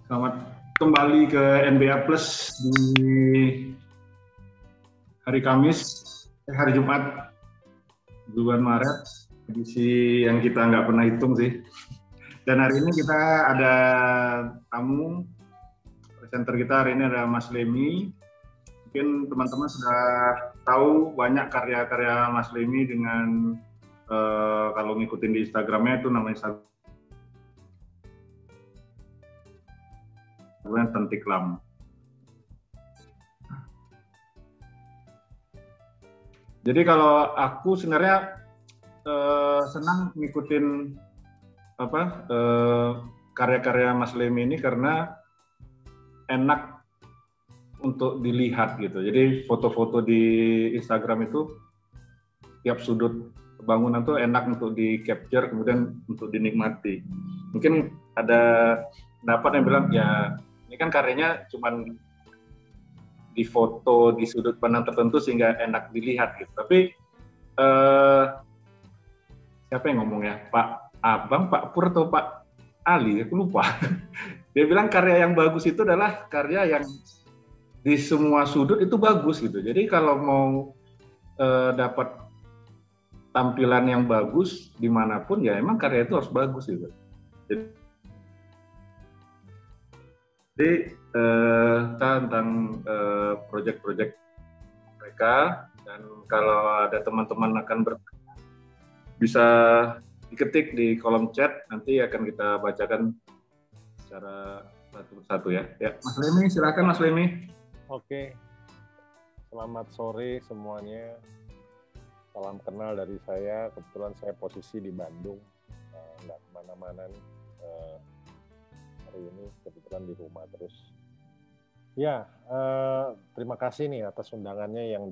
Selamat kembali ke NBA Plus di hari Kamis, hari Jumat, bulan Maret, edisi yang kita nggak pernah hitung sih. Dan hari ini kita ada tamu, presenter kita hari ini ada Mas Lemi. Mungkin teman-teman sudah tahu banyak karya-karya Mas Lemi dengan kalau ngikutin di Instagramnya itu namanya Tentiklam. Jadi kalau aku sebenarnya senang ngikutin karya-karya Mas Lemi ini karena enak untuk dilihat gitu. Jadi foto-foto di Instagram itu tiap sudut bangunan tuh enak untuk di capture kemudian untuk dinikmati. Mungkin ada pendapat yang bilang ya ini kan karyanya cuman di foto di sudut pandang tertentu sehingga enak dilihat gitu. Tapi siapa yang ngomong ya? Pak Abang, Pak Pur atau Pak Ali? Aku lupa. Dia bilang karya yang bagus itu adalah karya yang di semua sudut itu bagus gitu. Jadi kalau mau dapat tampilan yang bagus dimanapun ya emang karya itu harus bagus gitu. Jadi tentang proyek-proyek mereka dan kalau ada teman-teman akan bisa diketik di kolom chat nanti akan kita bacakan secara satu persatu ya. Ya, Mas Lemi silakan Mas Lemi. Oke, selamat sore semuanya. Salam kenal dari saya. Kebetulan saya posisi di Bandung, nggak kemana-mana nih. Hari ini kebetulan di rumah terus. Ya, terima kasih nih atas undangannya yang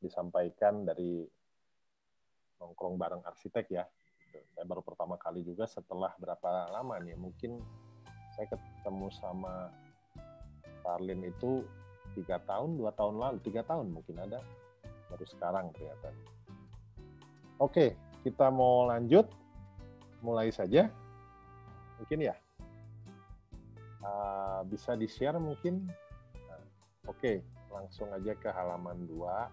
disampaikan dari nongkrong bareng arsitek ya. Saya baru pertama kali juga setelah berapa lama nih? Mungkin saya ketemu sama Starlin itu 3 tahun, 2 tahun lalu, 3 tahun mungkin ada. Baru sekarang ternyata. Oke, kita mau lanjut. Mulai saja. Mungkin ya. Bisa di-share mungkin. Oke, langsung aja ke halaman 2.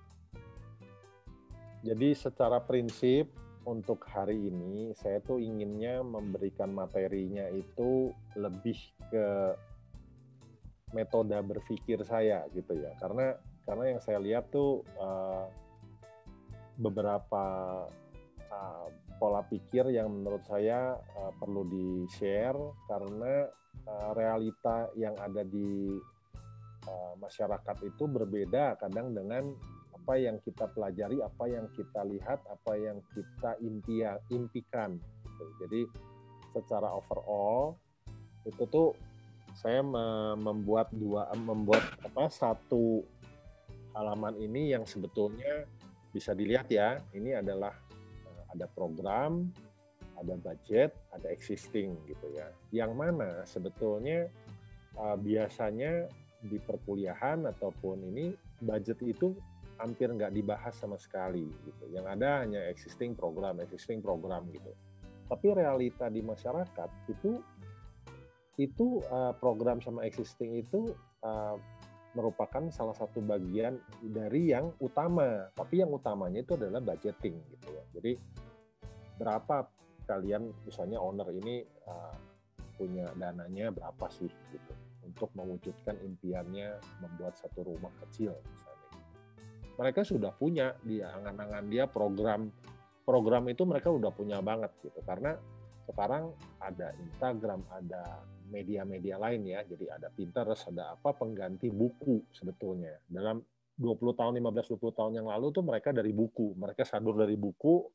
Jadi secara prinsip untuk hari ini saya tuh inginnya memberikan materinya itu lebih ke metode berpikir saya gitu ya. Karena yang saya lihat tuh beberapa pola pikir yang menurut saya perlu di-share karena realita yang ada di masyarakat itu berbeda kadang dengan apa yang kita pelajari, apa yang kita lihat, apa yang kita impikan. Gitu. Jadi secara overall itu tuh saya membuat satu halaman ini yang sebetulnya bisa dilihat ya. Ini adalah ada program, ada budget, ada existing gitu ya. Yang mana sebetulnya biasanya di perkuliahan ataupun ini budget itu hampir nggak dibahas sama sekali gitu. Yang ada hanya existing program gitu. Tapi realita di masyarakat itu program sama existing itu merupakan salah satu bagian dari yang utama. Tapi yang utamanya itu adalah budgeting gitu ya. Jadi berapa kalian misalnya owner ini punya dananya berapa sih gitu untuk mewujudkan impiannya membuat satu rumah kecil misalnya. Mereka sudah punya di angan-angan dia program itu mereka udah punya banget gitu karena sekarang ada Instagram, ada media-media lain ya, jadi ada Pinterest, ada apa pengganti buku sebetulnya. Dalam 20 tahun, 15-20 tahun yang lalu tuh mereka dari buku, mereka sadur dari buku,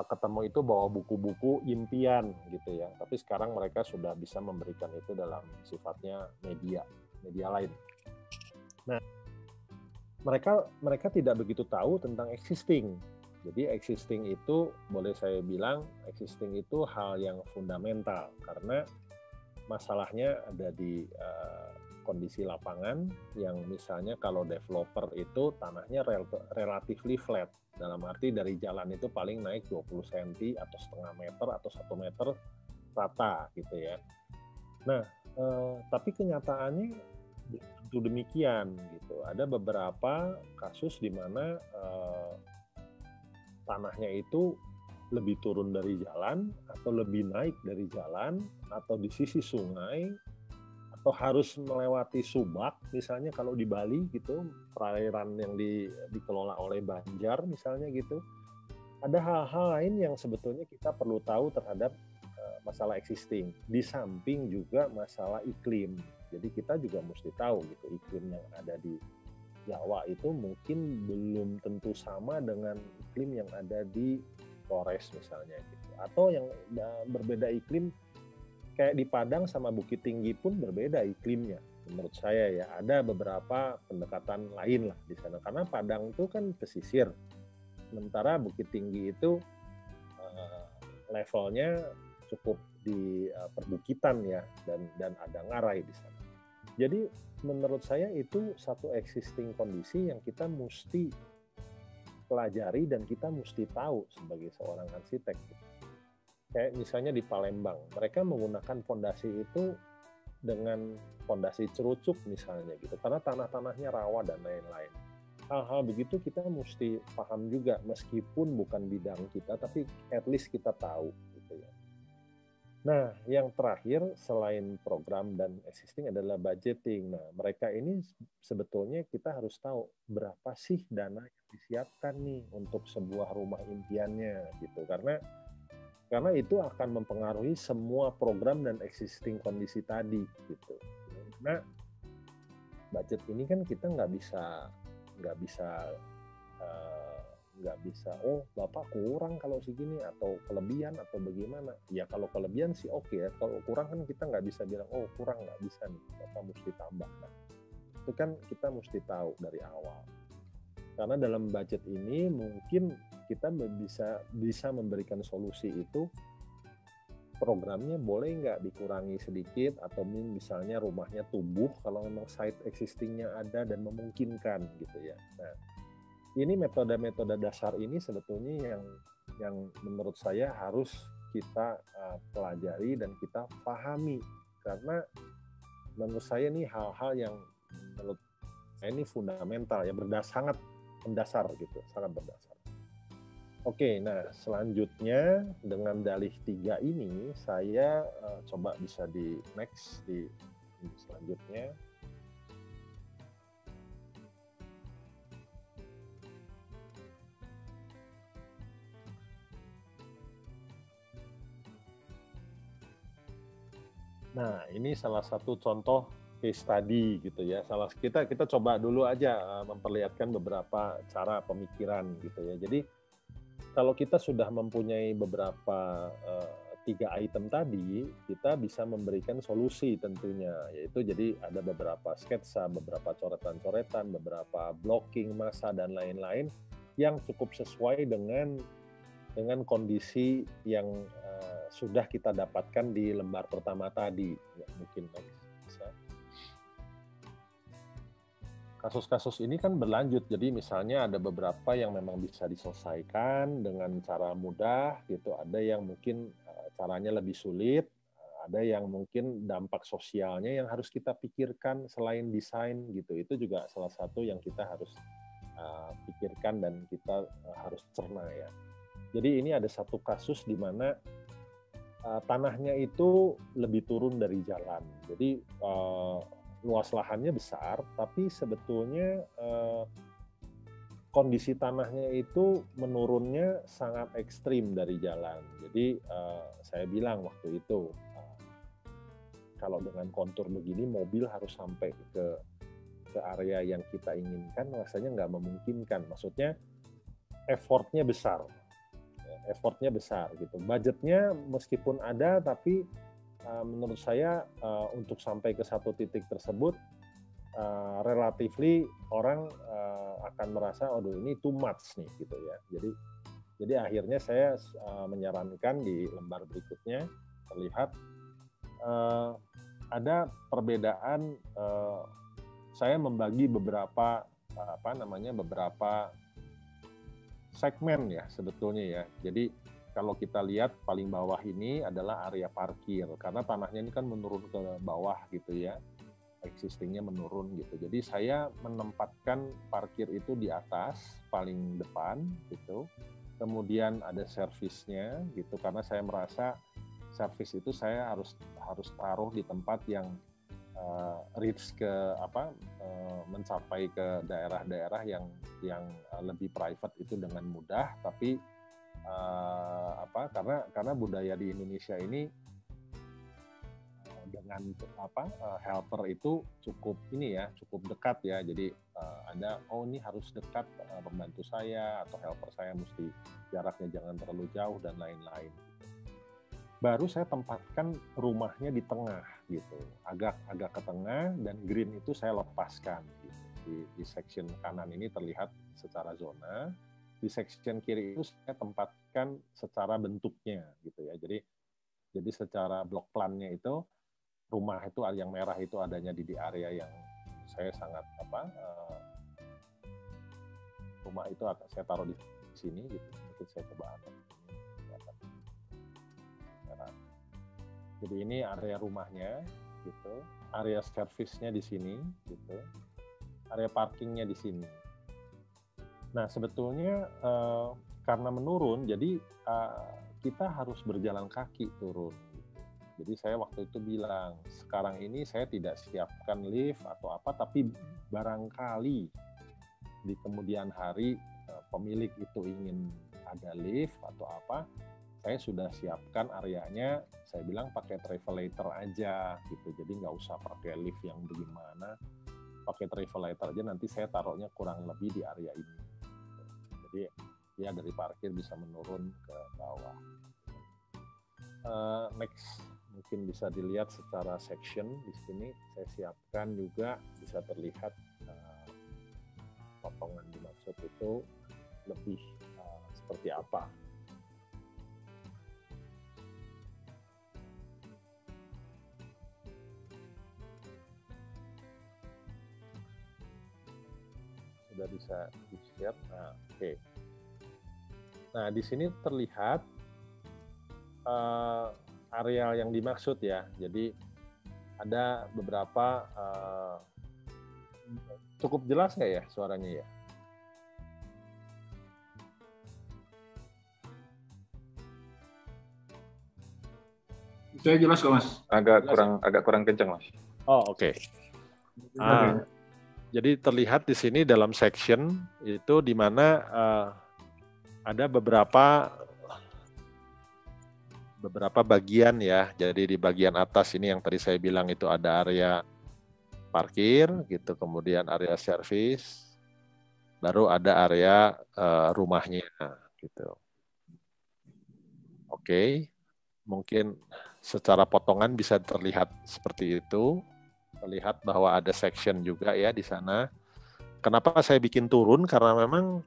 ketemu itu bawa buku-buku impian gitu ya. Tapi sekarang mereka sudah bisa memberikan itu dalam sifatnya media lain. Nah, mereka tidak begitu tahu tentang existing. Jadi existing itu boleh saya bilang existing itu hal yang fundamental karena masalahnya ada di kondisi lapangan yang misalnya kalau developer itu tanahnya relatively flat dalam arti dari jalan itu paling naik 20 cm atau setengah meter atau 1 meter rata gitu ya. Nah, tapi kenyataannya belum tentu demikian gitu. Ada beberapa kasus di mana tanahnya itu lebih turun dari jalan atau lebih naik dari jalan atau di sisi sungai atau harus melewati subak, misalnya kalau di Bali gitu, perairan yang dikelola oleh Banjar misalnya gitu. Ada hal-hal lain yang sebetulnya kita perlu tahu terhadap masalah existing, di samping juga masalah iklim. Jadi kita juga mesti tahu gitu, iklim yang ada di Jawa itu mungkin belum tentu sama dengan iklim yang ada di Flores misalnya gitu. Atau yang berbeda iklim kayak di Padang sama Bukit Tinggi pun berbeda iklimnya. Menurut saya ya, ada beberapa pendekatan lain lah di sana. Karena Padang itu kan pesisir, sementara Bukit Tinggi itu levelnya cukup di perbukitan ya, dan ada ngarai di sana. Jadi menurut saya itu satu existing kondisi yang kita mesti pelajari dan kita mesti tahu sebagai seorang arsitek. Kayak misalnya di Palembang, mereka menggunakan fondasi itu dengan fondasi cerucuk misalnya gitu, karena tanah-tanahnya rawa dan lain-lain. Hal-hal begitu kita mesti paham juga, meskipun bukan bidang kita, tapi at least kita tahu gitu ya. Nah, yang terakhir selain program dan existing adalah budgeting. Nah, mereka ini sebetulnya kita harus tahu berapa sih dana yang disiapkan nih untuk sebuah rumah impiannya gitu. Karena itu akan mempengaruhi semua program dan existing kondisi tadi gitu. Nah, budget ini kan kita nggak bisa oh bapak kurang kalau segini atau kelebihan atau bagaimana ya. Kalau kelebihan sih oke ya, kalau kurang kan kita nggak bisa bilang oh kurang, nggak bisa nih, bapak mesti tambah. Nah, itu kan kita mesti tahu dari awal, karena dalam budget ini mungkin kita bisa memberikan solusi itu. Programnya boleh nggak dikurangi sedikit, atau misalnya rumahnya tumbuh kalau memang site existingnya ada dan memungkinkan gitu ya. Nah, ini metode-metode dasar ini sebetulnya yang menurut saya harus kita pelajari dan kita pahami, karena menurut saya ini hal-hal yang menurut saya ini fundamental ya, sangat mendasar gitu, sangat berdasar. Oke, nah selanjutnya dengan dalih 3 ini saya coba bisa di next di selanjutnya. Nah, ini salah satu contoh case study gitu ya. Kita coba dulu aja memperlihatkan beberapa cara pemikiran gitu ya. Jadi kalau kita sudah mempunyai beberapa 3 item tadi, kita bisa memberikan solusi tentunya, yaitu jadi ada beberapa sketsa, beberapa coretan-coretan, beberapa blocking masa dan lain-lain yang cukup sesuai dengan kondisi yang sudah kita dapatkan di lembar pertama tadi. Ya, mungkin bisa. Kasus-kasus ini kan berlanjut, jadi misalnya ada beberapa yang memang bisa diselesaikan dengan cara mudah gitu, ada yang mungkin caranya lebih sulit, ada yang mungkin dampak sosialnya yang harus kita pikirkan selain desain gitu. Itu juga salah satu yang kita harus pikirkan dan kita harus cerna ya. Jadi ini ada satu kasus di mana tanahnya itu lebih turun dari jalan, jadi luas lahannya besar, tapi sebetulnya kondisi tanahnya itu menurunnya sangat ekstrim dari jalan. Jadi saya bilang waktu itu, kalau dengan kontur begini mobil harus sampai ke area yang kita inginkan, rasanya nggak memungkinkan. Maksudnya effortnya besar gitu. Budgetnya meskipun ada, tapi menurut saya untuk sampai ke satu titik tersebut relatively orang akan merasa aduh ini too much nih gitu ya. Jadi akhirnya saya menyarankan di lembar berikutnya terlihat ada perbedaan. Saya membagi beberapa beberapa segmen ya sebetulnya ya. Jadi kalau kita lihat paling bawah ini adalah area parkir, karena tanahnya ini kan menurun ke bawah gitu ya, existingnya menurun gitu. Jadi saya menempatkan parkir itu di atas, paling depan gitu. Kemudian ada servisnya gitu, karena saya merasa servis itu saya harus taruh di tempat yang reach ke mencapai ke daerah-daerah yang lebih private itu dengan mudah, tapi karena budaya di Indonesia ini dengan helper itu cukup dekat ya. Jadi ada ini harus dekat pembantu saya atau helper saya, mesti jaraknya jangan terlalu jauh dan lain-lain. Baru saya tempatkan rumahnya di tengah gitu, agak ke tengah, dan green itu saya lepaskan gitu. Di section kanan ini terlihat secara zona, di section kiri itu saya tempatkan secara bentuknya gitu ya. Jadi secara block plan-nya itu rumah itu yang merah itu adanya di area yang saya sangat rumah itu saya taruh di sini gitu. Mungkin saya coba jadi ini area rumahnya gitu, area servisnya di sini gitu, area parkingnya di sini. Nah sebetulnya karena menurun, jadi kita harus berjalan kaki turun. Gitu. Jadi saya waktu itu bilang, sekarang ini saya tidak siapkan lift atau apa, tapi barangkali di kemudian hari pemilik itu ingin ada lift atau apa, saya sudah siapkan areanya. Saya bilang pakai travelator aja gitu, jadi nggak usah pakai lift yang bagaimana, pakai travelator aja, nanti saya taruhnya kurang lebih di area ini. Jadi ya dari parkir bisa menurun ke bawah. Next, mungkin bisa dilihat secara section di sini saya siapkan juga, bisa terlihat potongan dimaksud itu lebih seperti apa. Sudah bisa di-share. Nah, oke. Nah, di sini terlihat area yang dimaksud ya. Jadi ada beberapa cukup jelas nggak ya suaranya ya? Saya jelas kok Mas. Agak kurang kencang Mas. Oh oke. Jadi terlihat di sini dalam section itu di mana ada beberapa bagian ya. Jadi di bagian atas ini yang tadi saya bilang itu ada area parkir gitu, kemudian area service, baru ada area rumahnya gitu. Oke. Mungkin secara potongan bisa terlihat seperti itu. Terlihat bahwa ada section juga ya di sana. Kenapa saya bikin turun? Karena memang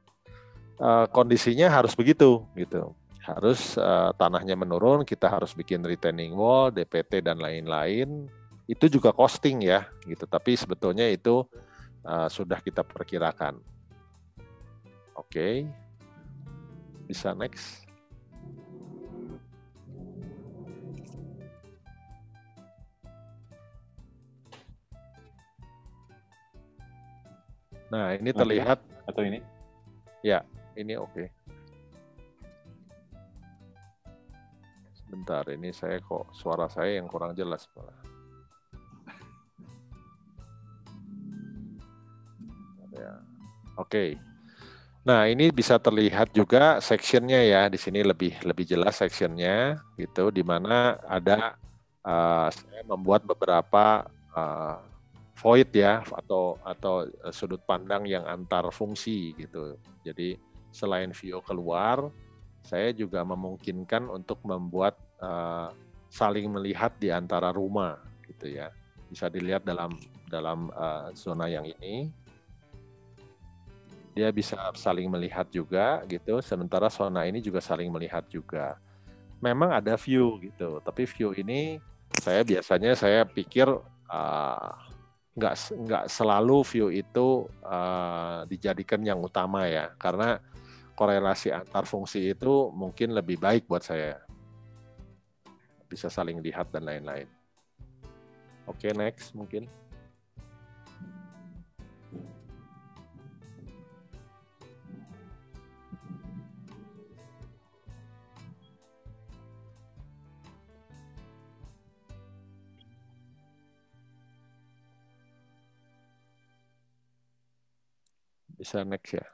kondisinya harus begitu gitu. Harus tanahnya menurun, kita harus bikin retaining wall, DPT dan lain-lain. Itu juga costing ya gitu. Tapi sebetulnya itu sudah kita perkirakan. Oke. Bisa next. Nah, ini terlihat atau ini? Ya, ini oke. Sebentar, ini saya kok suara saya yang kurang jelas malah. Ya. Oke. Nah, ini bisa terlihat juga sectionnya ya. Di sini lebih jelas sectionnya gitu, di mana ada saya membuat beberapa void ya atau sudut pandang yang antar fungsi gitu. Jadi selain view keluar, saya juga memungkinkan untuk membuat saling melihat di antara rumah gitu ya. Bisa dilihat dalam zona yang ini. Dia bisa saling melihat juga gitu. Sementara zona ini juga saling melihat juga. Memang ada view gitu, tapi view ini biasanya saya pikir nggak selalu view itu dijadikan yang utama ya, karena korelasi antar fungsi itu mungkin lebih baik buat saya. Bisa saling lihat dan lain-lain. Oke, next mungkin. Bisa next ya.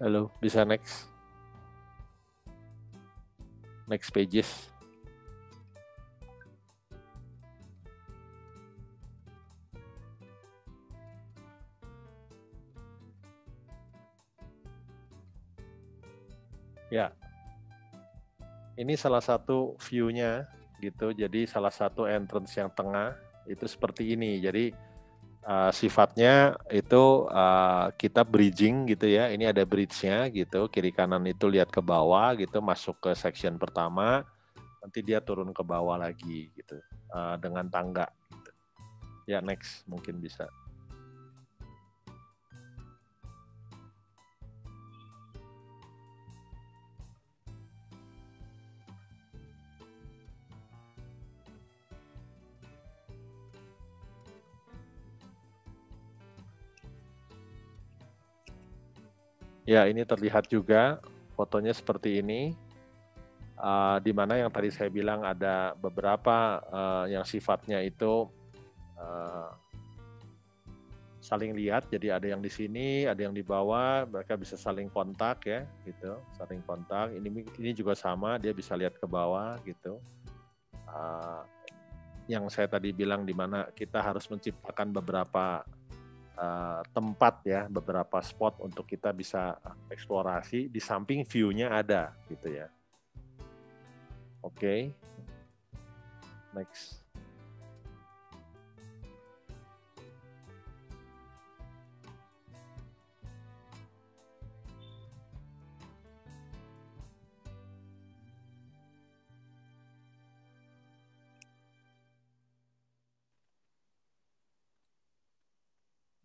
Halo, bisa next. Next pages. Ya, ini salah satu view-nya gitu. Jadi salah satu entrance yang tengah itu seperti ini. Jadi sifatnya itu kita bridging gitu ya. Ini ada bridge-nya gitu. Kiri kanan itu lihat ke bawah gitu, masuk ke section pertama. Nanti dia turun ke bawah lagi gitu dengan tangga. Gitu. Ya next mungkin bisa. Ya, ini terlihat juga fotonya seperti ini, di mana yang tadi saya bilang ada beberapa yang sifatnya itu saling lihat. Jadi ada yang di sini, ada yang di bawah, mereka bisa saling kontak ya, gitu, saling kontak. Ini juga sama, dia bisa lihat ke bawah gitu. Yang saya tadi bilang di mana kita harus menciptakan beberapa tempat ya, beberapa spot untuk kita bisa eksplorasi di samping view-nya ada gitu ya. Oke. Next.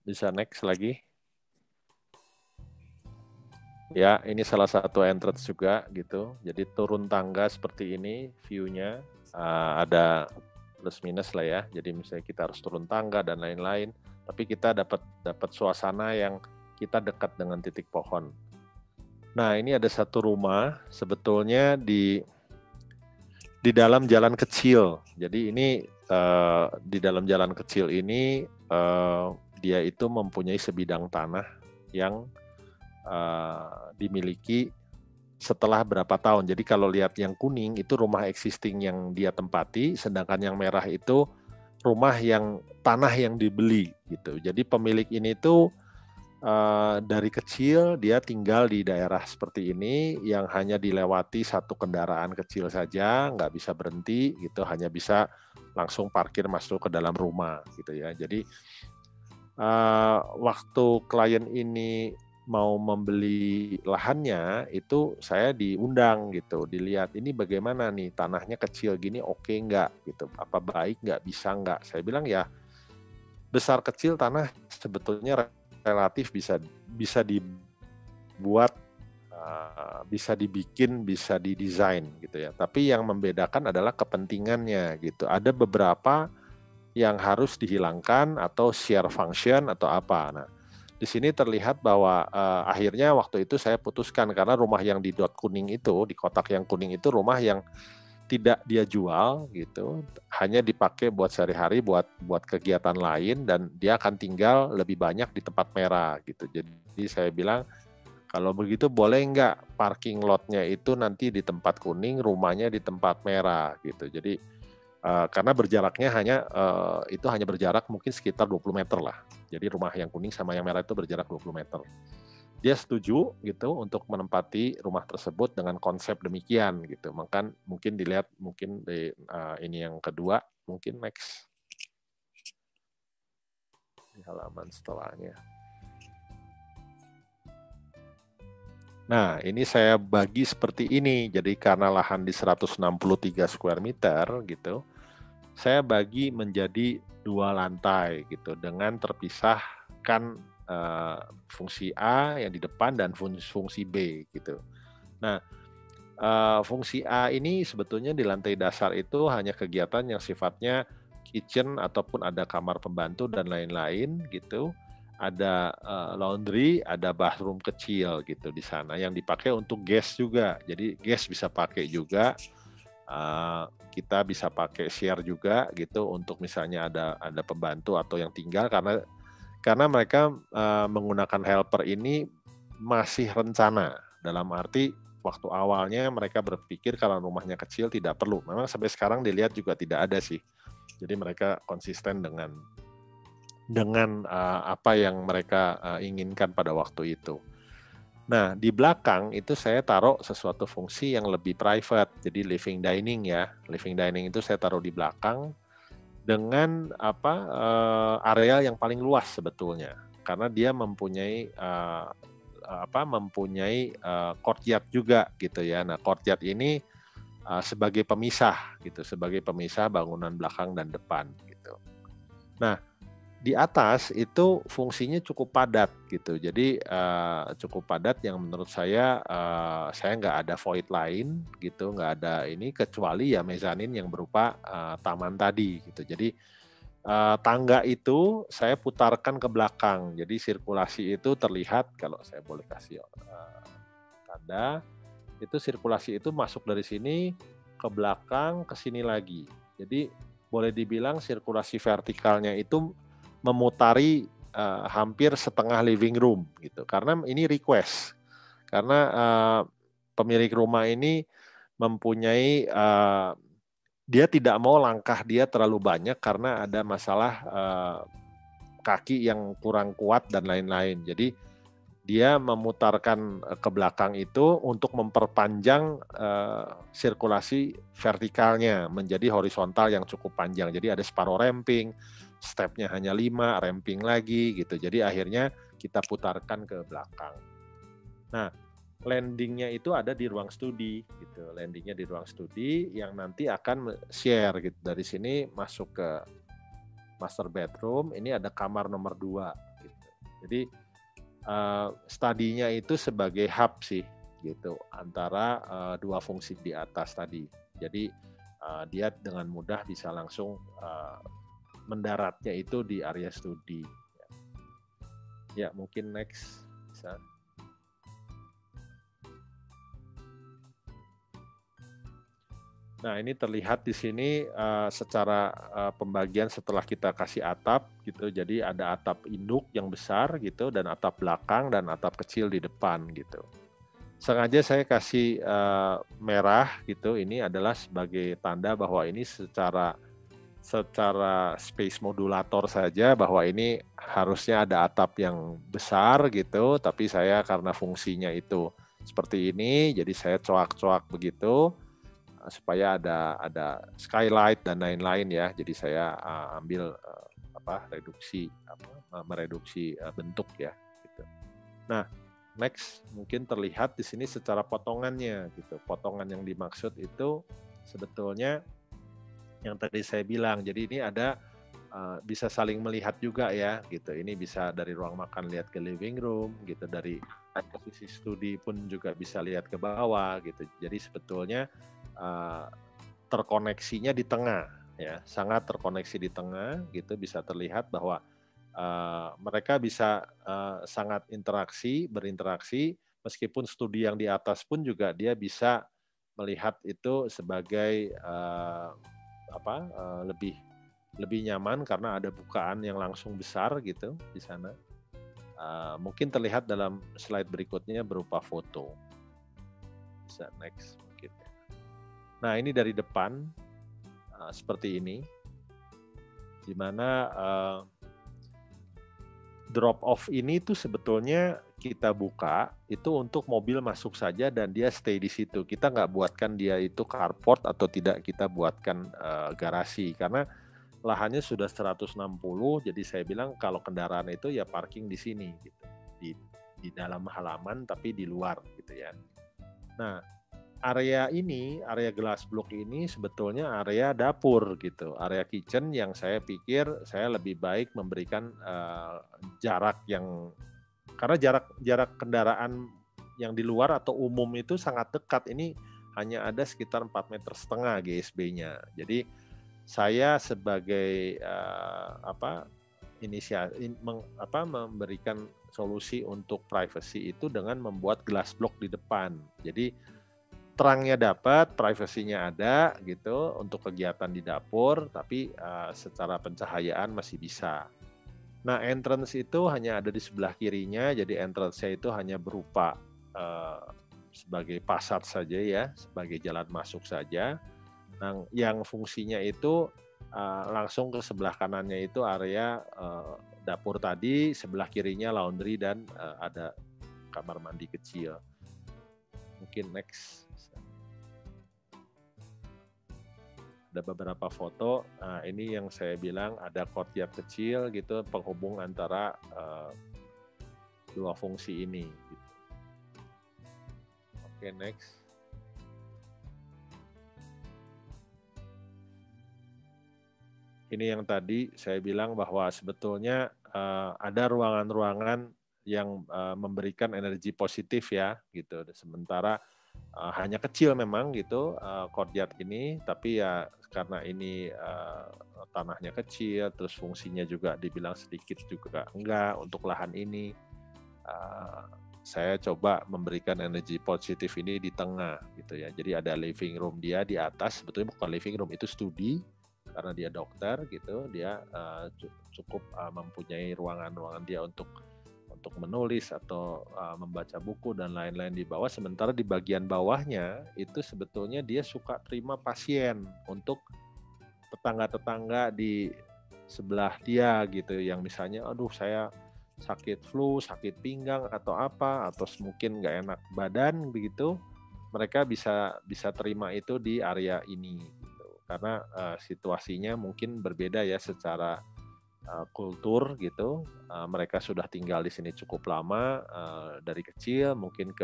Bisa next lagi. Ya, ini salah satu entrance juga gitu. Jadi turun tangga seperti ini view-nya. Ada plus minus lah ya. Jadi misalnya kita harus turun tangga dan lain-lain. Tapi kita dapat suasana yang kita dekat dengan titik pohon. Nah, ini ada satu rumah sebetulnya di dalam jalan kecil. Jadi ini di dalam jalan kecil ini dia itu mempunyai sebidang tanah yang dimiliki setelah berapa tahun. Jadi kalau lihat yang kuning itu rumah existing yang dia tempati, sedangkan yang merah itu rumah yang tanah yang dibeli gitu. Jadi pemilik ini tuh dari kecil dia tinggal di daerah seperti ini yang hanya dilewati satu kendaraan kecil saja, nggak bisa berhenti gitu, hanya bisa langsung parkir masuk ke dalam rumah gitu ya. Jadi waktu klien ini mau membeli lahannya itu saya diundang gitu, dilihat ini bagaimana nih tanahnya kecil gini oke nggak gitu, apa baik nggak, bisa nggak. Saya bilang ya besar kecil tanah sebetulnya relatif bisa dibuat, bisa dibikin, bisa didesain gitu ya. Tapi yang membedakan adalah kepentingannya gitu. Ada beberapa yang harus dihilangkan atau share function atau apa. Nah, di sini terlihat bahwa akhirnya waktu itu saya putuskan karena rumah yang di dot kuning itu, di kotak yang kuning itu rumah yang tidak dia jual gitu, hanya dipakai buat sehari-hari, buat kegiatan lain, dan dia akan tinggal lebih banyak di tempat merah gitu. Jadi saya bilang kalau begitu boleh nggak parking lotnya itu nanti di tempat kuning, rumahnya di tempat merah gitu. Jadi karena berjaraknya itu hanya berjarak mungkin sekitar 20 meter lah. Jadi rumah yang kuning sama yang merah itu berjarak 20 meter. Dia setuju gitu untuk menempati rumah tersebut dengan konsep demikian gitu. Maka mungkin dilihat mungkin di ini yang kedua, mungkin next di halaman setelahnya. Nah, ini saya bagi seperti ini. Jadi karena lahan di 163 square meter gitu, saya bagi menjadi 2 lantai gitu dengan terpisahkan fungsi A yang di depan dan fungsi B gitu. Nah, fungsi A ini sebetulnya di lantai dasar itu hanya kegiatan yang sifatnya kitchen ataupun ada kamar pembantu dan lain-lain gitu. Ada laundry, ada bathroom kecil gitu di sana yang dipakai untuk guest juga. Jadi guest bisa pakai juga, kita bisa pakai share juga gitu untuk misalnya ada pembantu atau yang tinggal karena mereka menggunakan helper ini masih rencana, dalam arti waktu awalnya mereka berpikir kalau rumahnya kecil tidak perlu. Memang sampai sekarang dilihat juga tidak ada sih. Jadi mereka konsisten dengan apa yang mereka inginkan pada waktu itu. Nah, di belakang itu saya taruh sesuatu fungsi yang lebih private. Jadi living dining ya. Living dining itu saya taruh di belakang dengan area yang paling luas sebetulnya. Karena dia mempunyai courtyard juga gitu ya. Nah, courtyard ini sebagai pemisah gitu, sebagai pemisah bangunan belakang dan depan gitu. Nah, di atas itu fungsinya cukup padat gitu. Jadi cukup padat yang menurut saya nggak ada void lain gitu, nggak ada ini kecuali ya mezanin yang berupa taman tadi gitu. Jadi tangga itu saya putarkan ke belakang. Jadi sirkulasi itu terlihat kalau saya boleh kasih tanda, itu sirkulasi itu masuk dari sini ke belakang ke sini lagi. Jadi boleh dibilang sirkulasi vertikalnya itu memutari hampir setengah living room gitu. Karena ini request. Karena pemilik rumah ini mempunyai dia tidak mau langkah dia terlalu banyak karena ada masalah kaki yang kurang kuat dan lain-lain. Jadi dia memutarkan ke belakang itu untuk memperpanjang sirkulasi vertikalnya menjadi horizontal yang cukup panjang. Jadi ada separuh ramping, stepnya hanya 5, ramping lagi gitu. Jadi akhirnya kita putarkan ke belakang. Nah, landingnya itu ada di ruang studi gitu. Landingnya di ruang studi yang nanti akan share gitu. Dari sini masuk ke master bedroom, ini ada kamar nomor 2 gitu. Jadi studinya itu sebagai hub sih gitu antara dua fungsi di atas tadi. Jadi dia dengan mudah bisa langsung mendaratnya itu di area studi. Ya, mungkin next bisa. Nah, ini terlihat di sini secara pembagian setelah kita kasih atap gitu. Jadi ada atap induk yang besar gitu dan atap belakang dan atap kecil di depan gitu. Sengaja saya kasih merah gitu. Ini adalah sebagai tanda bahwa ini secara space modulator saja, bahwa ini harusnya ada atap yang besar gitu, tapi saya karena fungsinya itu seperti ini, jadi saya coak-coak begitu supaya ada skylight dan lain-lain ya. Jadi saya ambil mereduksi bentuk ya gitu. Nah, next mungkin terlihat di sini secara potongannya gitu. Potongan yang dimaksud itu sebetulnya yang tadi saya bilang. Jadi ini ada bisa saling melihat juga ya gitu. Ini bisa dari ruang makan lihat ke living room gitu, dari posisi studi pun juga bisa lihat ke bawah gitu. Jadi sebetulnya terkoneksinya di tengah ya, sangat terkoneksi di tengah gitu. Bisa terlihat bahwa mereka bisa sangat berinteraksi meskipun studi yang di atas pun juga dia melihat itu sebagai lebih nyaman karena ada bukaan yang langsung besar gitu di sana. Mungkin terlihat dalam slide berikutnya berupa foto. Bisa next mungkin. Nah, ini dari depan seperti ini, di mana drop off ini tuh sebetulnya kita buka itu untuk mobil masuk saja dan dia stay di situ. Kita nggak buatkan dia itu carport atau tidak kita buatkan garasi karena lahannya sudah 160, jadi saya bilang kalau kendaraan itu ya parking di sini gitu. di dalam halaman tapi di luar gitu ya. Nah, area glass block ini sebetulnya area dapur gitu, area kitchen yang saya pikir saya lebih baik memberikan jarak yang, karena jarak kendaraan yang di luar atau umum itu sangat dekat. Ini hanya ada sekitar 4,5 meter GSB-nya. Jadi saya sebagai memberikan solusi untuk privacy itu dengan membuat glass block di depan. Jadi terangnya dapat, privasinya ada gitu untuk kegiatan di dapur, tapi secara pencahayaan masih bisa. Nah, entrance itu hanya ada di sebelah kirinya, jadi entrance-nya itu hanya berupa sebagai pasar saja ya, sebagai jalan masuk saja. Nah, yang fungsinya itu langsung ke sebelah kanannya itu area dapur tadi, sebelah kirinya laundry dan ada kamar mandi kecil. Mungkin next. Ada beberapa foto. Nah, ini yang saya bilang ada courtyard kecil gitu, penghubung antara dua fungsi ini. Gitu. Oke, next. Ini yang tadi saya bilang bahwa sebetulnya ada ruangan-ruangan yang memberikan energi positif ya, gitu. Sementara hanya kecil memang gitu courtyard ini, tapi ya karena ini tanahnya kecil, terus fungsinya juga dibilang sedikit juga enggak untuk lahan ini. Saya coba memberikan energi positif ini di tengah gitu ya. Jadi ada living room dia di atas, sebetulnya bukan living room, itu studi karena dia dokter gitu. Dia cukup mempunyai ruangan-ruangan dia untuk menulis atau membaca buku dan lain-lain di bawah. Sementara di bagian bawahnya itu sebetulnya dia suka terima pasien untuk tetangga-tetangga di sebelah dia gitu, yang misalnya aduh saya sakit flu, sakit pinggang atau apa, atau mungkin nggak enak badan begitu, mereka bisa terima itu di area ini gitu. Karena situasinya mungkin berbeda ya secara kultur gitu. Mereka sudah tinggal di sini cukup lama dari kecil, mungkin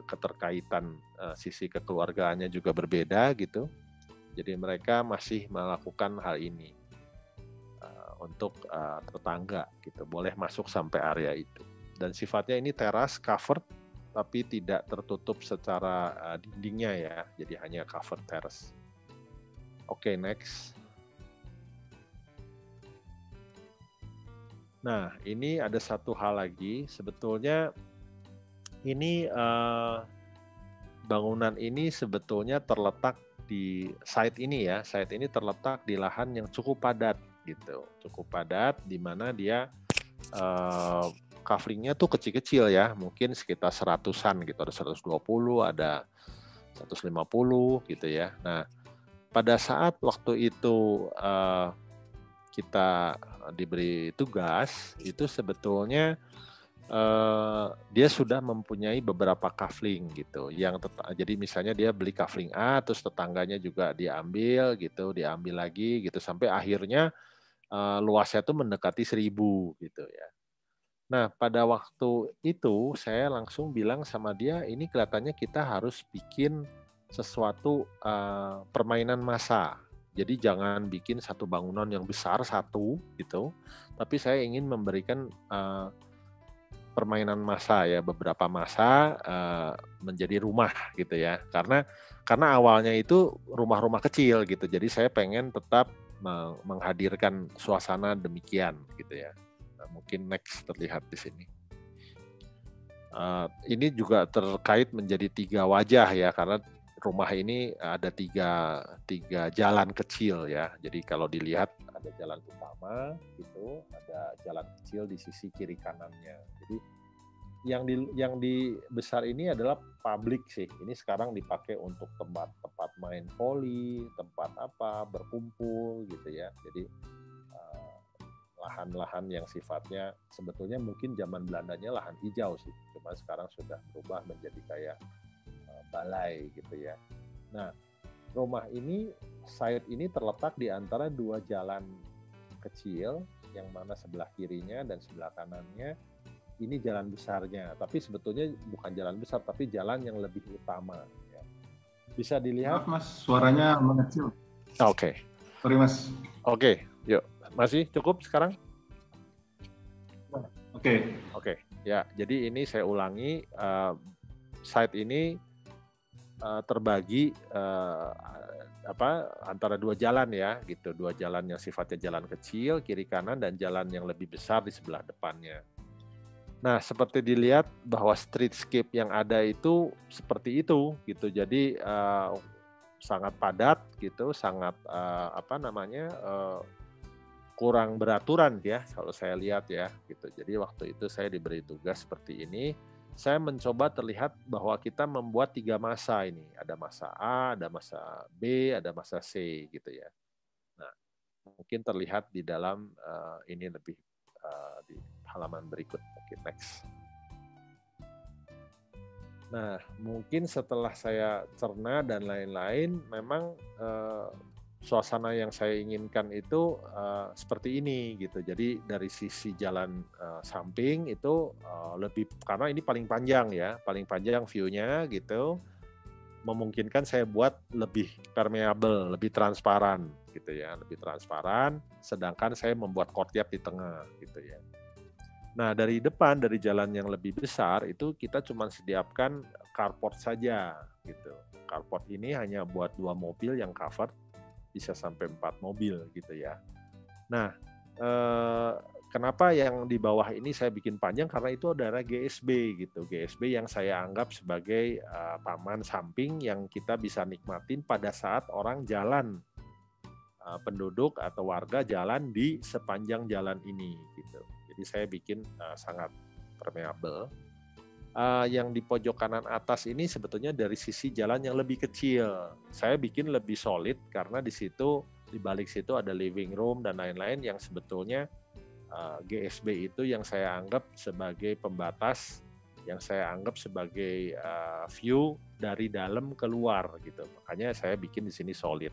keterkaitan sisi kekeluargaannya juga berbeda gitu. Jadi mereka masih melakukan hal ini untuk tetangga gitu, boleh masuk sampai area itu. Dan sifatnya ini teras covered tapi tidak tertutup secara dindingnya ya, jadi hanya covered teras. Oke, next. Nah, ini ada satu hal lagi, sebetulnya ini bangunan ini sebetulnya terletak di site ini ya, site ini terletak di lahan yang cukup padat gitu, cukup padat di mana dia coveringnya tuh kecil-kecil ya, mungkin sekitar 100-an gitu, ada 120, ada 150 gitu ya. Nah, pada saat waktu itu kita diberi tugas, itu sebetulnya dia sudah mempunyai beberapa kafling gitu, yang jadi misalnya dia beli kafling A, terus tetangganya juga diambil gitu, diambil lagi gitu, sampai akhirnya luasnya itu mendekati 1.000 gitu ya. Nah, pada waktu itu saya langsung bilang sama dia, ini kelihatannya kita harus bikin sesuatu permainan massa. Jadi jangan bikin satu bangunan yang besar satu gitu, tapi saya ingin memberikan permainan massa ya, beberapa massa menjadi rumah gitu ya. Karena awalnya itu rumah-rumah kecil gitu. Jadi saya pengen tetap menghadirkan suasana demikian gitu ya. Nah, mungkin next terlihat di sini. Ini juga terkait menjadi 3 wajah ya, karena rumah ini ada tiga jalan kecil ya. Jadi kalau dilihat ada jalan utama gitu, ada jalan kecil di sisi kiri kanannya. Jadi yang di besar ini adalah publik sih. Ini sekarang dipakai untuk tempat main voli, tempat apa berkumpul gitu ya. Jadi lahan-lahan yang sifatnya sebetulnya mungkin zaman Belandanya lahan hijau sih, cuma sekarang sudah berubah menjadi kayak balai gitu ya. Nah, rumah ini, site ini terletak di antara 2 jalan kecil, yang mana sebelah kirinya dan sebelah kanannya ini jalan besarnya, tapi sebetulnya bukan jalan besar, tapi jalan yang lebih utama. Ya. Bisa dilihat. Maaf Mas, suaranya mengecil. Oke. Sorry Mas. Oke, yuk. Masih cukup sekarang? Oke. Ya, jadi ini saya ulangi, site ini terbagi antara dua jalan ya, gitu. Dua jalan yang sifatnya jalan kecil, kiri kanan, dan jalan yang lebih besar di sebelah depannya. Nah, seperti dilihat bahwa streetscape yang ada itu seperti itu, gitu. Jadi sangat padat, gitu, sangat kurang beraturan ya, kalau saya lihat ya, gitu. Jadi waktu itu saya diberi tugas seperti ini. Saya mencoba terlihat bahwa kita membuat 3 masa ini. Ada masa A, ada masa B, ada masa C, gitu ya. Nah, mungkin terlihat di dalam ini lebih di halaman berikut. Oke, next. Nah, mungkin setelah saya cerna dan lain-lain, memang suasana yang saya inginkan itu seperti ini gitu. Jadi dari sisi jalan samping itu lebih, karena ini paling panjang ya, paling panjang view-nya gitu, memungkinkan saya buat lebih permeable, lebih transparan gitu ya, lebih transparan. Sedangkan saya membuat courtyard di tengah gitu ya. Nah, dari depan, dari jalan yang lebih besar itu kita cuma sediakan carport saja gitu. Carport ini hanya buat 2 mobil yang covered, bisa sampai 4 mobil gitu ya. Nah, kenapa yang di bawah ini saya bikin panjang? Karena itu adalah GSB gitu. GSB yang saya anggap sebagai taman samping yang kita bisa nikmatin pada saat orang jalan, penduduk atau warga jalan di sepanjang jalan ini gitu. Jadi saya bikin sangat permeable. Yang di pojok kanan atas ini sebetulnya dari sisi jalan yang lebih kecil. Saya bikin lebih solid karena di situ, di balik situ ada living room dan lain-lain yang sebetulnya GSB itu yang saya anggap sebagai pembatas, yang saya anggap sebagai view dari dalam keluar gitu. Makanya saya bikin di sini solid.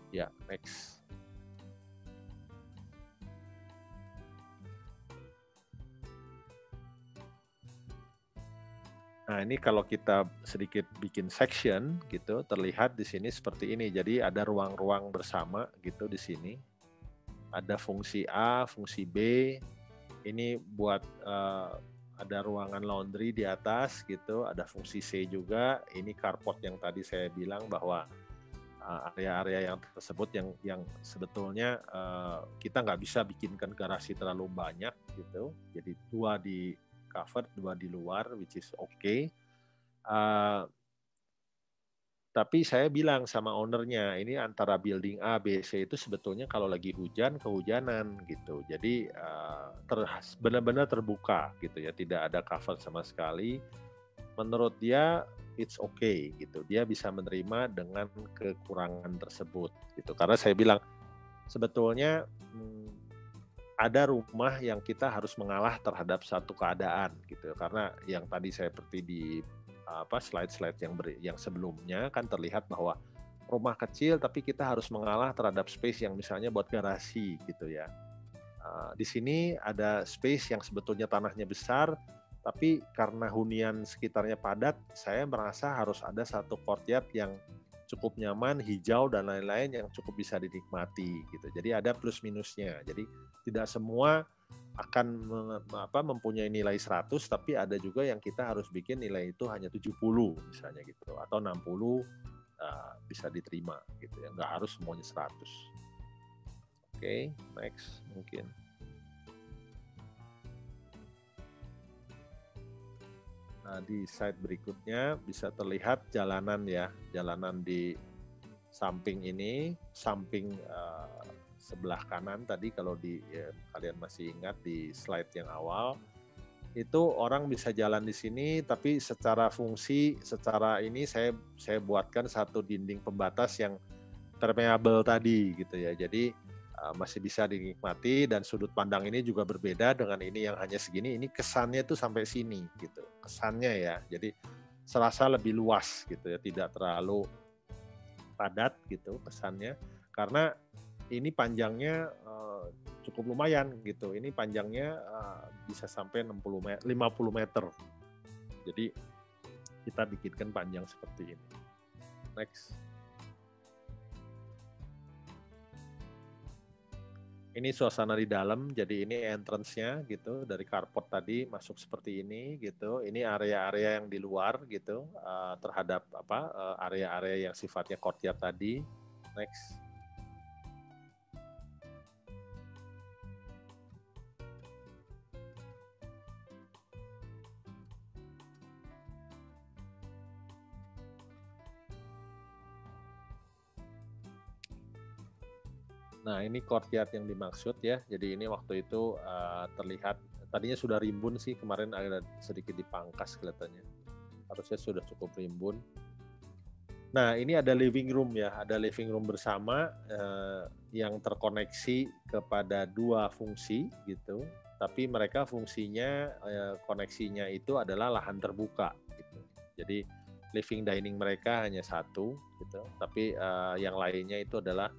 Ya, next. Nah, ini kalau kita sedikit bikin section gitu, terlihat di sini seperti ini. Jadi ada ruang-ruang bersama gitu di sini. Ada fungsi A, fungsi B. Ini buat ada ruangan laundry di atas gitu. Ada fungsi C juga. Ini carport yang tadi saya bilang bahwa area-area yang tersebut yang sebetulnya kita nggak bisa bikinkan garasi terlalu banyak gitu. Jadi 2 di cover, 2 di luar, which is okay. Tapi saya bilang sama ownernya, ini antara building A, B, C itu sebetulnya kalau lagi hujan, kehujanan gitu. Jadi benar-benar terbuka gitu ya, tidak ada cover sama sekali. Menurut dia, it's okay gitu. Dia bisa menerima dengan kekurangan tersebut gitu. Karena saya bilang, sebetulnya ada rumah yang kita harus mengalah terhadap satu keadaan gitu, karena yang tadi saya seperti di slide-slide yang sebelumnya kan terlihat bahwa rumah kecil tapi kita harus mengalah terhadap space yang misalnya buat garasi gitu ya. Di sini ada space yang sebetulnya tanahnya besar, tapi karena hunian sekitarnya padat, saya merasa harus ada satu courtyard yang cukup nyaman, hijau dan lain-lain yang cukup bisa dinikmati gitu. Jadi ada plus minusnya. Jadi tidak semua akan mempunyai nilai 100, tapi ada juga yang kita harus bikin nilai itu hanya 70 misalnya gitu, atau 60 bisa diterima gitu ya. Nggak harus semuanya 100. Oke, next mungkin. Nah, di slide berikutnya bisa terlihat jalanan ya, jalanan di samping ini, samping sebelah kanan tadi kalau kalian masih ingat di slide yang awal, itu orang bisa jalan di sini, tapi secara fungsi, secara ini saya buatkan satu dinding pembatas yang permeable tadi gitu ya. Jadi masih bisa dinikmati dan sudut pandang ini juga berbeda dengan ini yang hanya segini. Ini kesannya tuh sampai sini gitu, kesannya ya. Jadi serasa lebih luas gitu ya, tidak terlalu padat gitu kesannya. Karena ini panjangnya cukup lumayan gitu. Ini panjangnya bisa sampai 50 meter. Jadi kita bikinkan panjang seperti ini. Next. Ini suasana di dalam, jadi ini entrance-nya gitu, dari carport tadi masuk seperti ini gitu. Ini area-area yang di luar gitu, terhadap area-area yang sifatnya courtyard tadi. Next. Nah, ini courtyard yang dimaksud ya. Jadi ini waktu itu terlihat, tadinya sudah rimbun sih, kemarin ada sedikit dipangkas kelihatannya. Harusnya sudah cukup rimbun. Nah, ini ada living room ya, ada living room bersama yang terkoneksi kepada 2 fungsi gitu. Tapi mereka fungsinya, koneksinya itu adalah lahan terbuka gitu. Jadi living dining mereka hanya 1 gitu, tapi yang lainnya itu adalah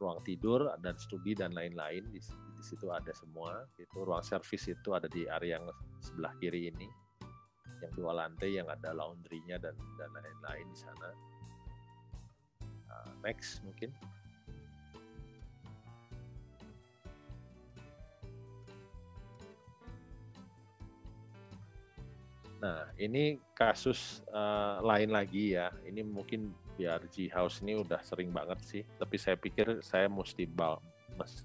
ruang tidur dan studi dan lain-lain. Di situ ada semua. Itu ruang servis itu ada di area yang sebelah kiri ini, yang 2 lantai yang ada laundry-nya dan lain-lain di sana. Next mungkin. Nah, ini kasus lain lagi ya. Ini mungkin BRG House ini udah sering banget sih, tapi saya pikir saya mesti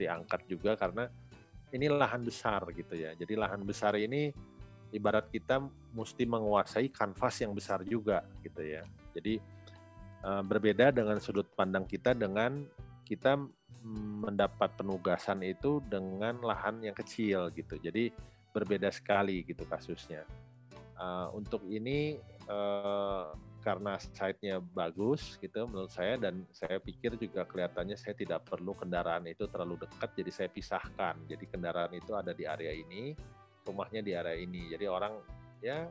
angkat juga karena ini lahan besar gitu ya. Jadi lahan besar ini ibarat kita mesti menguasai kanvas yang besar juga gitu ya. Jadi berbeda dengan sudut pandang kita dengan kita mendapat penugasan itu dengan lahan yang kecil gitu. Jadi berbeda sekali gitu kasusnya. Untuk ini karena site-nya bagus gitu menurut saya, dan saya pikir juga kelihatannya saya tidak perlu kendaraan itu terlalu dekat, jadi saya pisahkan. Jadi kendaraan itu ada di area ini, rumahnya di area ini. Jadi orang ya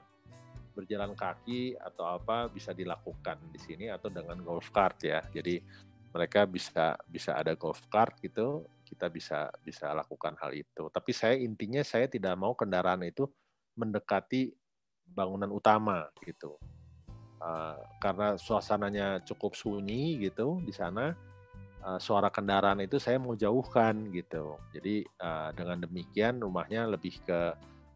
berjalan kaki atau apa bisa dilakukan di sini atau dengan golf cart ya. Jadi mereka bisa ada golf cart gitu, kita bisa lakukan hal itu. Tapi intinya saya tidak mau kendaraan itu mendekati bangunan utama gitu. Karena suasananya cukup sunyi gitu di sana, suara kendaraan itu saya mau jauhkan gitu. Jadi dengan demikian rumahnya lebih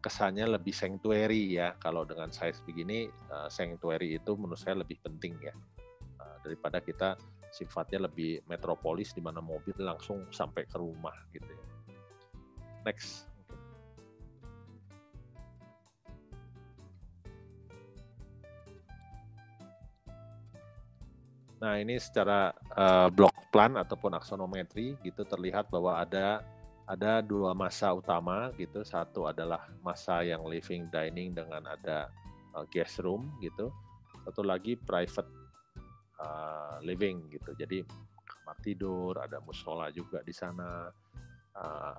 kesannya lebih sanctuary ya. Kalau dengan size begini, sanctuary itu menurut saya lebih penting ya, daripada kita sifatnya lebih metropolis di mana mobil langsung sampai ke rumah gitu ya. Next. Nah, ini secara block plan ataupun aksonometri gitu terlihat bahwa ada 2 masa utama gitu. Satu adalah masa yang living dining dengan ada guest room gitu. Satu lagi private living gitu. Jadi kamar tidur, ada musola juga di sana.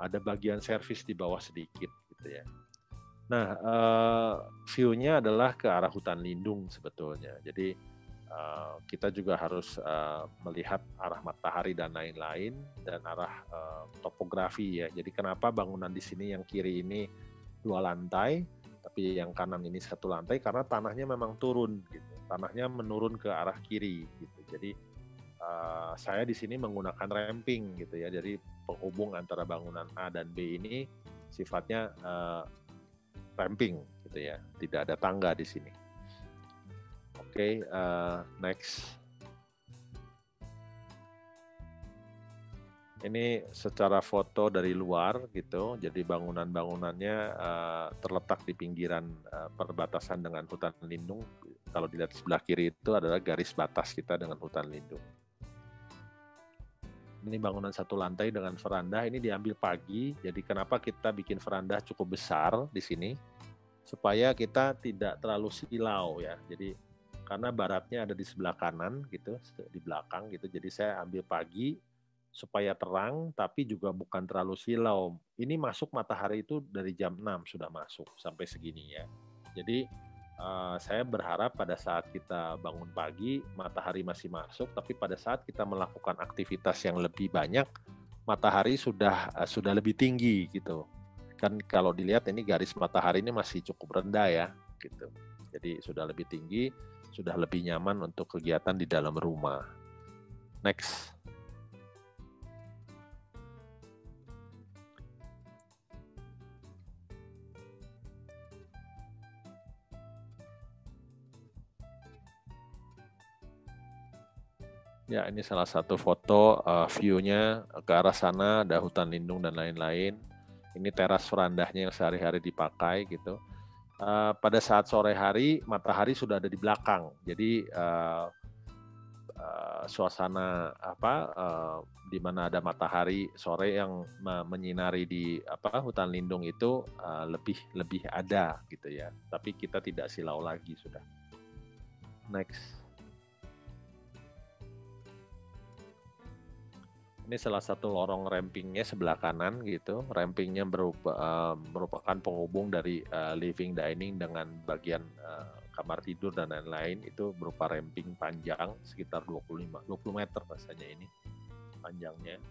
Ada bagian servis di bawah sedikit gitu ya. Nah, view-nya adalah ke arah hutan lindung sebetulnya. Jadi kita juga harus melihat arah matahari dan lain-lain, dan arah topografi ya. Jadi kenapa bangunan di sini yang kiri ini 2 lantai, tapi yang kanan ini 1 lantai, karena tanahnya memang turun gitu. Tanahnya menurun ke arah kiri gitu. Jadi saya di sini menggunakan ramping gitu ya. Jadi penghubung antara bangunan A dan B ini sifatnya ramping gitu ya. Tidak ada tangga di sini. Oke, next. Ini secara foto dari luar gitu. Jadi bangunan-bangunannya terletak di pinggiran perbatasan dengan hutan lindung. Kalau dilihat sebelah kiri itu adalah garis batas kita dengan hutan lindung. Ini bangunan 1 lantai dengan veranda. Ini diambil pagi. Jadi kenapa kita bikin veranda cukup besar di sini? Supaya kita tidak terlalu silau ya. Jadi karena baratnya ada di sebelah kanan gitu, di belakang gitu. Jadi saya ambil pagi supaya terang, tapi juga bukan terlalu silau. Ini masuk matahari itu dari jam 6 sudah masuk sampai segini ya. Jadi saya berharap pada saat kita bangun pagi, matahari masih masuk, tapi pada saat kita melakukan aktivitas yang lebih banyak, matahari sudah lebih tinggi gitu. kan kalau dilihat ini garis matahari ini masih cukup rendah ya, gitu. Jadi sudah lebih tinggi, sudah lebih nyaman untuk kegiatan di dalam rumah. Next. Ya, ini salah satu foto view-nya ke arah sana, ada hutan lindung dan lain-lain. Ini teras verandahnya yang sehari-hari dipakai gitu. Pada saat sore hari, matahari sudah ada di belakang. Jadi suasana di mana ada matahari sore yang menyinari di hutan lindung itu lebih ada gitu ya. Tapi kita tidak silau lagi sudah. Next. Ini salah satu lorong rampingnya sebelah kanan gitu. Rampingnya merupakan penghubung dari living dining dengan bagian kamar tidur dan lain-lain. Itu berupa ramping panjang sekitar 20 meter rasanya ini panjangnya.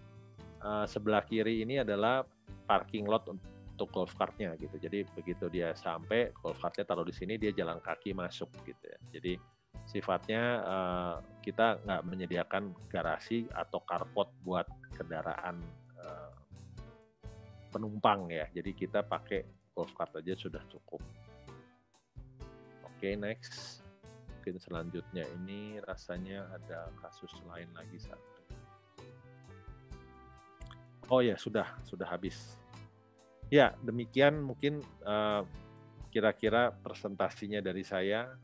Sebelah kiri ini adalah parking lot untuk golf cart-nya gitu. Jadi begitu dia sampai, golf cart-nya taruh di sini, dia jalan kaki masuk gitu ya. Jadi sifatnya kita nggak menyediakan garasi atau carport buat kendaraan penumpang ya. Jadi kita pakai golf cart aja sudah cukup. Oke, next. Mungkin selanjutnya ini rasanya ada kasus lain lagi satu. Oh ya, sudah habis. Ya, demikian mungkin kira-kira presentasinya dari saya.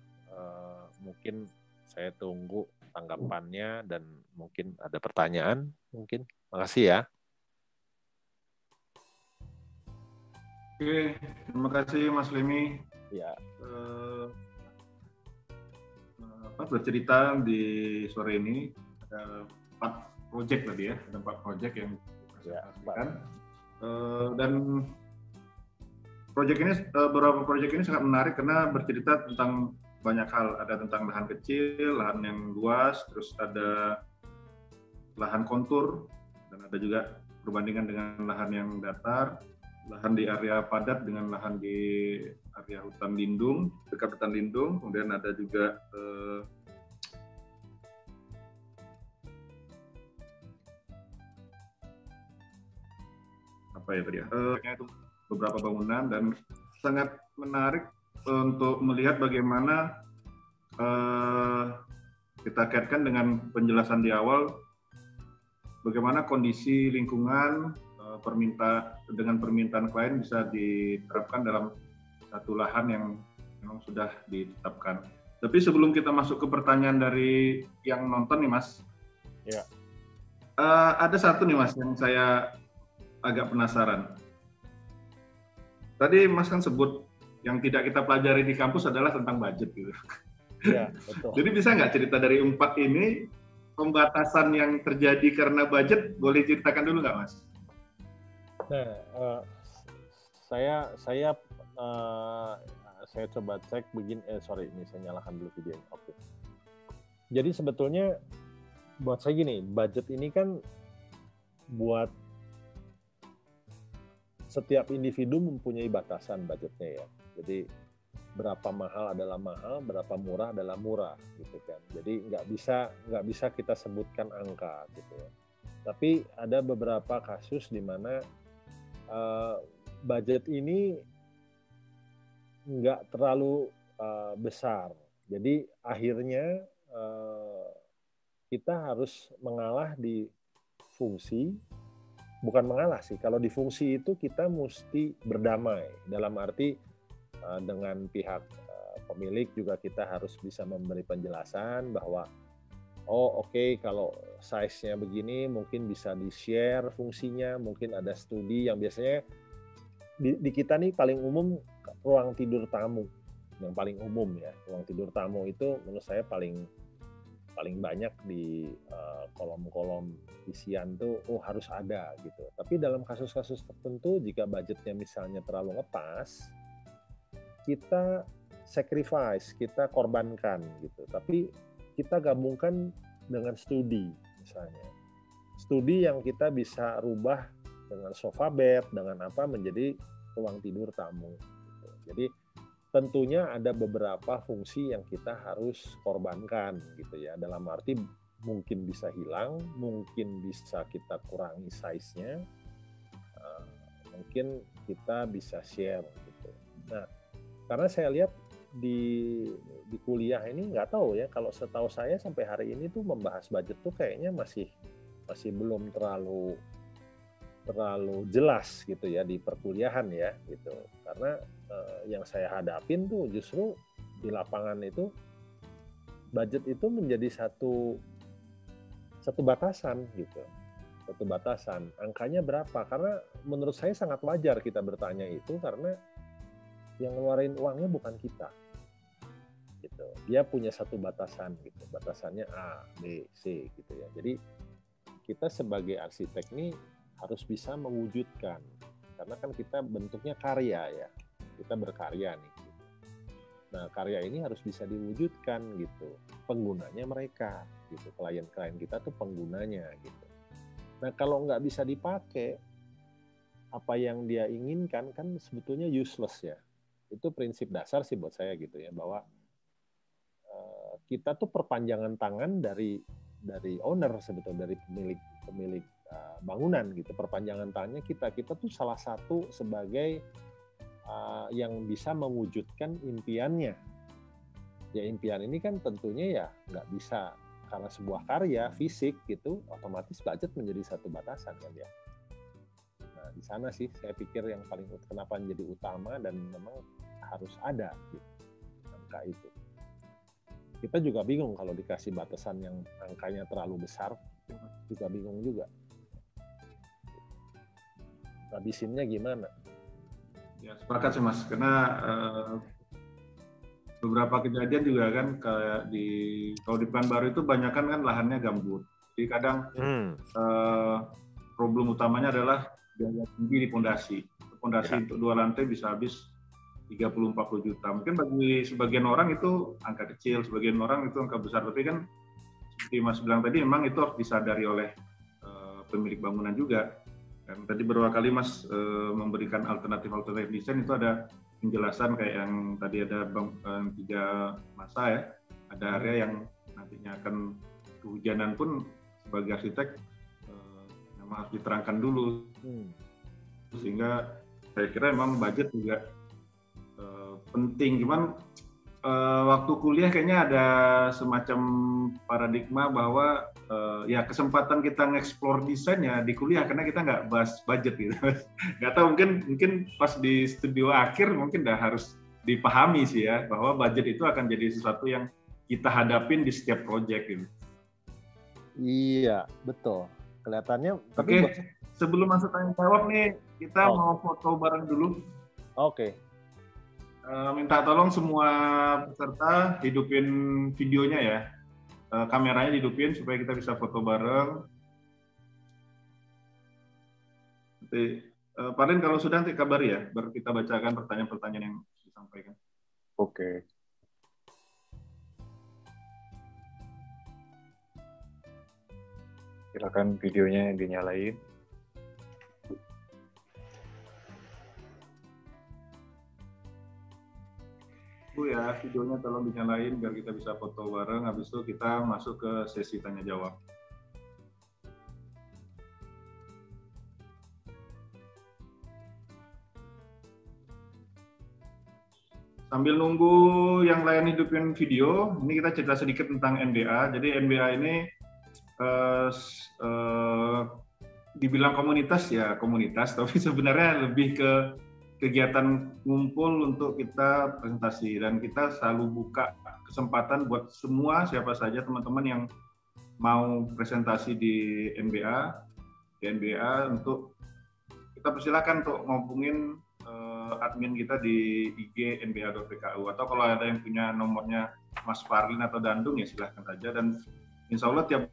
Mungkin saya tunggu tanggapannya dan mungkin ada pertanyaan. Mungkin, makasih ya. Oke, terima kasih Mas Lemi. Ya. Bercerita di sore ini ada 4 proyek tadi ya, ada 4 proyek yang dipresentasikan. Dan beberapa proyek ini sangat menarik karena bercerita tentang banyak hal. Ada tentang lahan kecil, lahan yang luas, terus ada lahan kontur, dan ada juga perbandingan dengan lahan yang datar, lahan di area padat dengan lahan di area hutan lindung, dekat hutan lindung. Kemudian ada juga beberapa bangunan, dan sangat menarik untuk melihat bagaimana kita kaitkan dengan penjelasan di awal, bagaimana kondisi lingkungan dengan permintaan klien bisa diterapkan dalam satu lahan yang memang sudah ditetapkan. Tapi sebelum kita masuk ke pertanyaan dari yang nonton nih Mas, ya. Ada satu nih Mas yang saya agak penasaran. Tadi Mas kan sebut yang tidak kita pelajari di kampus adalah tentang budget gitu. Ya, betul. Jadi bisa nggak cerita dari 4 ini, pembatasan yang terjadi karena budget, boleh ceritakan dulu nggak Mas? Nah, saya coba cek begini. Ini saya nyalakan dulu videonya. Oke. Jadi sebetulnya buat saya gini, budget ini kan buat setiap individu mempunyai batasan budgetnya ya. Jadi berapa mahal adalah mahal, berapa murah adalah murah gitu kan. Jadi nggak bisa kita sebutkan angka gitu ya. Tapi ada beberapa kasus di mana budget ini nggak terlalu besar. Jadi akhirnya kita harus mengalah di fungsi. Bukan mengalah sih, kalau di fungsi itu kita mesti berdamai. Dalam arti dengan pihak pemilik juga kita harus bisa memberi penjelasan bahwa oke, kalau size-nya begini mungkin bisa di-share fungsinya, mungkin ada studi yang biasanya di kita nih paling umum ruang tidur tamu, yang paling umum ya. Ruang tidur tamu itu menurut saya paling banyak di kolom-kolom isian tuh harus ada gitu. Tapi dalam kasus-kasus tertentu jika budgetnya misalnya terlalu ngepas, kita sacrifice, kita korbankan gitu. Tapi kita gabungkan dengan studi misalnya. Studi yang kita bisa rubah dengan sofa bed, dengan apa menjadi ruang tidur tamu. Gitu. Jadi tentunya ada beberapa fungsi yang kita harus korbankan gitu ya. Dalam arti mungkin bisa hilang, mungkin bisa kita kurangi size-nya, mungkin kita bisa share gitu. Nah, karena saya lihat di kuliah ini nggak tahu ya, kalau setahu saya sampai hari ini tuh membahas budget tuh kayaknya masih belum terlalu jelas gitu ya di perkuliahan ya gitu. Karena yang saya hadapin tuh justru di lapangan itu budget itu menjadi satu batasan gitu. Satu batasan. Angkanya berapa? Karena menurut saya sangat wajar kita bertanya itu karena yang ngeluarin uangnya bukan kita. Gitu. Dia punya satu batasan gitu. Batasannya A, B, C gitu ya. Jadi kita sebagai arsitek ini harus bisa mewujudkan. Karena kan kita bentuknya karya ya. Kita berkarya nih. Gitu. Nah, karya ini harus bisa diwujudkan gitu. Penggunanya mereka gitu. Klien-klien kita tuh penggunanya gitu. Nah, kalau nggak bisa dipakai, apa yang dia inginkan kan sebetulnya useless ya. Itu prinsip dasar sih buat saya gitu ya, bahwa kita tuh perpanjangan tangan dari owner sebetulnya, dari pemilik bangunan gitu. Perpanjangan tangannya kita tuh salah satu sebagai yang bisa mewujudkan impiannya. Ya impian ini kan tentunya ya nggak bisa karena sebuah karya fisik gitu, otomatis budget menjadi satu batasan kan ya. Nah di sana sih saya pikir yang paling kenapa menjadi utama dan memang harus ada gitu, angka itu. Kita juga bingung kalau dikasih batasan yang angkanya terlalu besar, juga bingung juga. Habisinnya gimana? Ya sepakat sih Mas, karena beberapa kejadian juga kan kayak kalau di Pekanbaru itu banyak kan lahannya gambut. Jadi kadang problem utamanya adalah biaya tinggi di pondasi. Pondasi untuk 2 lantai bisa habis 30-40 juta. Mungkin bagi sebagian orang itu angka kecil, sebagian orang itu angka besar. Tapi kan seperti Mas bilang tadi, memang itu harus disadari oleh pemilik bangunan juga. Dan tadi beberapa kali Mas memberikan alternatif desain, itu ada penjelasan kayak yang tadi ada 3 masa ya. Ada area yang nantinya akan kehujanan pun sebagai arsitek memang harus diterangkan dulu. Sehingga saya kira memang budget juga penting. Cuman waktu kuliah kayaknya ada semacam paradigma bahwa ya kesempatan kita nge-explore desainnya di kuliah karena kita nggak bahas budget gitu. Nggak tahu, mungkin pas di studio akhir mungkin udah harus dipahami sih ya bahwa budget itu akan jadi sesuatu yang kita hadapin di setiap project gitu. Iya, betul. Kelihatannya. Oke, sebelum masuk tanya jawab nih, kita mau foto bareng dulu. Oke. Minta tolong semua peserta hidupin videonya ya, kameranya dihidupin supaya kita bisa foto bareng. Nanti, Pak Rin kalau sudah nanti kabari ya, baru kita bacakan pertanyaan-pertanyaan yang disampaikan. Oke. Silakan videonya dinyalain. Bu ya, videonya tolong dinyalain biar kita bisa foto bareng. Habis itu kita masuk ke sesi tanya jawab. Sambil nunggu yang lain hidupin video, ini kita cerita sedikit tentang NBA. Jadi NBA ini dibilang komunitas ya komunitas, tapi sebenarnya lebih ke kegiatan ngumpul untuk kita presentasi, dan kita selalu buka kesempatan buat semua siapa saja teman-teman yang mau presentasi di NBA untuk kita persilakan untuk ngomongin admin kita di IG NBA.pku, atau kalau ada yang punya nomornya Mas Farlin atau Dandung ya silahkan saja, dan insya Allah tiap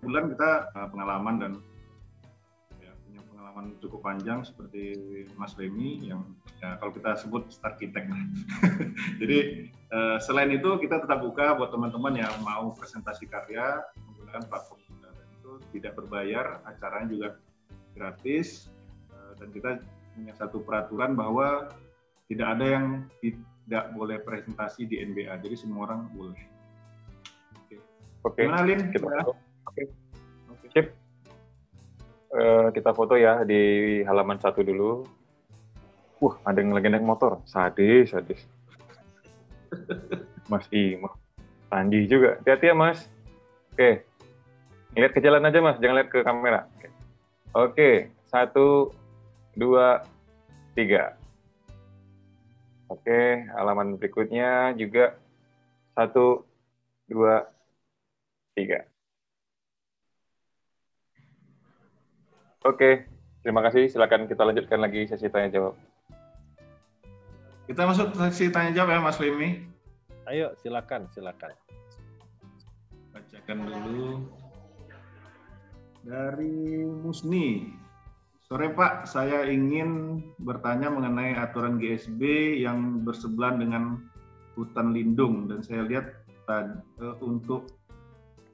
bulan kita pengalaman dan ya, punya pengalaman cukup panjang seperti Mas Remy yang ya, kalau kita sebut arsitek. Jadi selain itu kita tetap buka buat teman-teman yang mau presentasi karya menggunakan platform kita. Dan itu tidak berbayar, acaranya juga gratis, dan kita punya satu peraturan bahwa tidak ada yang tidak boleh presentasi di NBA, jadi semua orang boleh. Oke. Gimana, Lin? Kita foto. Oke. Sip. Kita foto ya di halaman 1 dulu. Ada yang lagi naik motor. Sadis. Mas Ima. Panji juga. Hati-hati ya, Mas. Oke. Lihat ke jalan aja, Mas. Jangan lihat ke kamera. Oke. 1, 2, 3. Oke. Halaman berikutnya juga 1, 2, 3. Oke. Terima kasih. Silakan kita lanjutkan lagi sesi tanya jawab. Kita masuk sesi tanya jawab ya, Mas Lemi. Ayo, silakan. Bacakan dulu. Dari Musni. Sore Pak, saya ingin bertanya mengenai aturan GSB yang bersebelahan dengan hutan lindung. Dan saya lihat untuk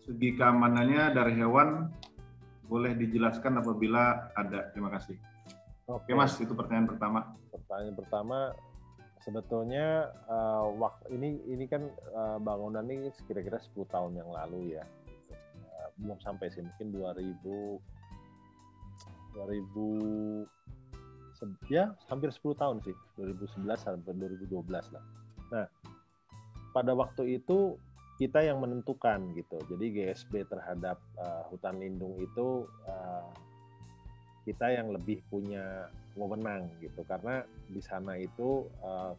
segi keamanannya dari hewan, boleh dijelaskan apabila ada. Terima kasih. Oke Mas, itu pertanyaan pertama. Pertanyaan pertama, sebetulnya ini kan bangunan ini kira-kira 10 tahun yang lalu ya. Belum sampai sih, mungkin 2000 ya hampir 10 tahun sih, 2011 sampai 2012 lah. Nah, pada waktu itu kita yang menentukan gitu. Jadi GSB terhadap hutan lindung itu kita yang lebih punya wewenang gitu, karena di sana itu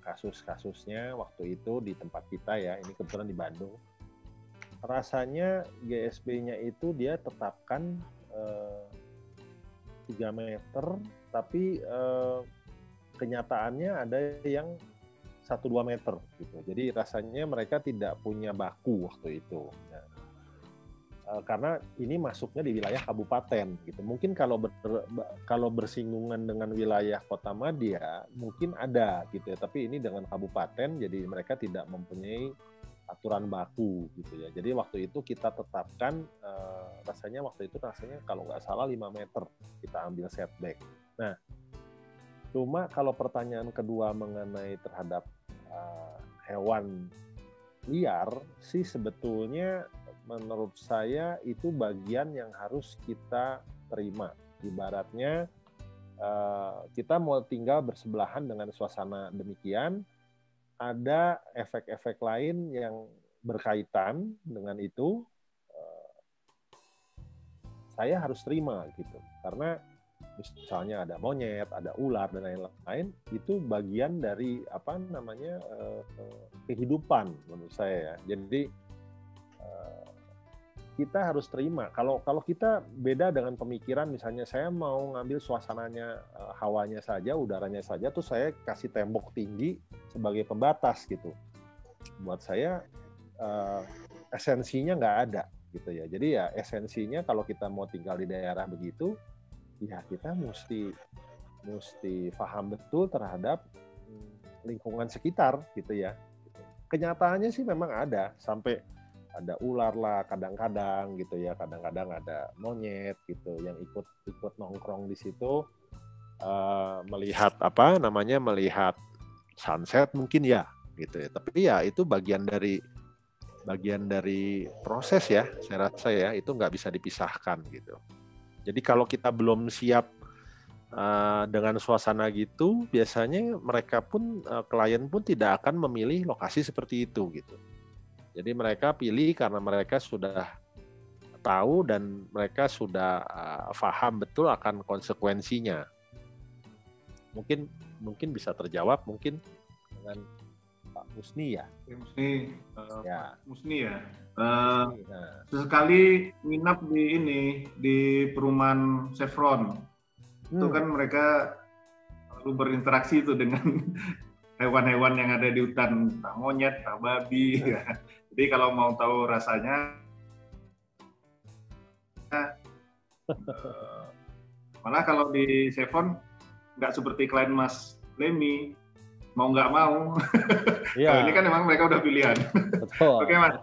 kasus-kasusnya waktu itu di tempat kita ya, ini kebetulan di Bandung, rasanya GSB-nya itu dia tetapkan 3 meter, tapi kenyataannya ada yang 1-2 meter gitu. Jadi rasanya mereka tidak punya baku waktu itu. Nah, karena ini masuknya di wilayah kabupaten gitu. Mungkin kalau bersinggungan dengan wilayah Kotamadya mungkin ada gitu ya, tapi ini dengan kabupaten jadi mereka tidak mempunyai aturan baku gitu ya. Jadi waktu itu kita tetapkan rasanya kalau nggak salah 5 meter kita ambil setback. Nah, cuma kalau pertanyaan kedua mengenai terhadap hewan liar sih sebetulnya menurut saya itu bagian yang harus kita terima. Ibaratnya kita mau tinggal bersebelahan dengan suasana demikian, ada efek-efek lain yang berkaitan dengan itu, saya harus terima gitu. Karena misalnya ada monyet, ada ular dan lain-lain, itu bagian dari kehidupan menurut saya ya. Jadi kita harus terima. Kalau kita beda dengan pemikiran, misalnya saya mau ngambil suasananya, hawanya saja, udaranya saja, tuh saya kasih tembok tinggi sebagai pembatas gitu. Buat saya esensinya nggak ada gitu ya. Jadi ya esensinya kalau kita mau tinggal di daerah begitu, ya kita mesti paham betul terhadap lingkungan sekitar gitu ya. Kenyataannya sih memang ada, sampai ada ular lah kadang-kadang gitu ya, kadang-kadang ada monyet gitu yang ikut nongkrong di situ, melihat melihat sunset mungkin ya gitu ya. Tapi ya itu bagian dari proses ya, saya rasa ya, itu nggak bisa dipisahkan gitu. Jadi kalau kita belum siap dengan suasana gitu, biasanya mereka pun, klien pun tidak akan memilih lokasi seperti itu gitu. Jadi mereka pilih karena mereka sudah tahu dan mereka sudah paham betul akan konsekuensinya. Mungkin bisa terjawab mungkin dengan Pak Musni ya. Musni ya. Sesekali nginap di perumahan Chevron. Itu kan mereka lalu berinteraksi itu dengan hewan-hewan yang ada di hutan, entah monyet, entah babi. Ya. Jadi kalau mau tahu rasanya, malah kalau di Chevron nggak seperti klien Mas Lemi, mau nggak mau. Ya. Kalau ini kan memang mereka udah pilihan. Betul. Oke Mas,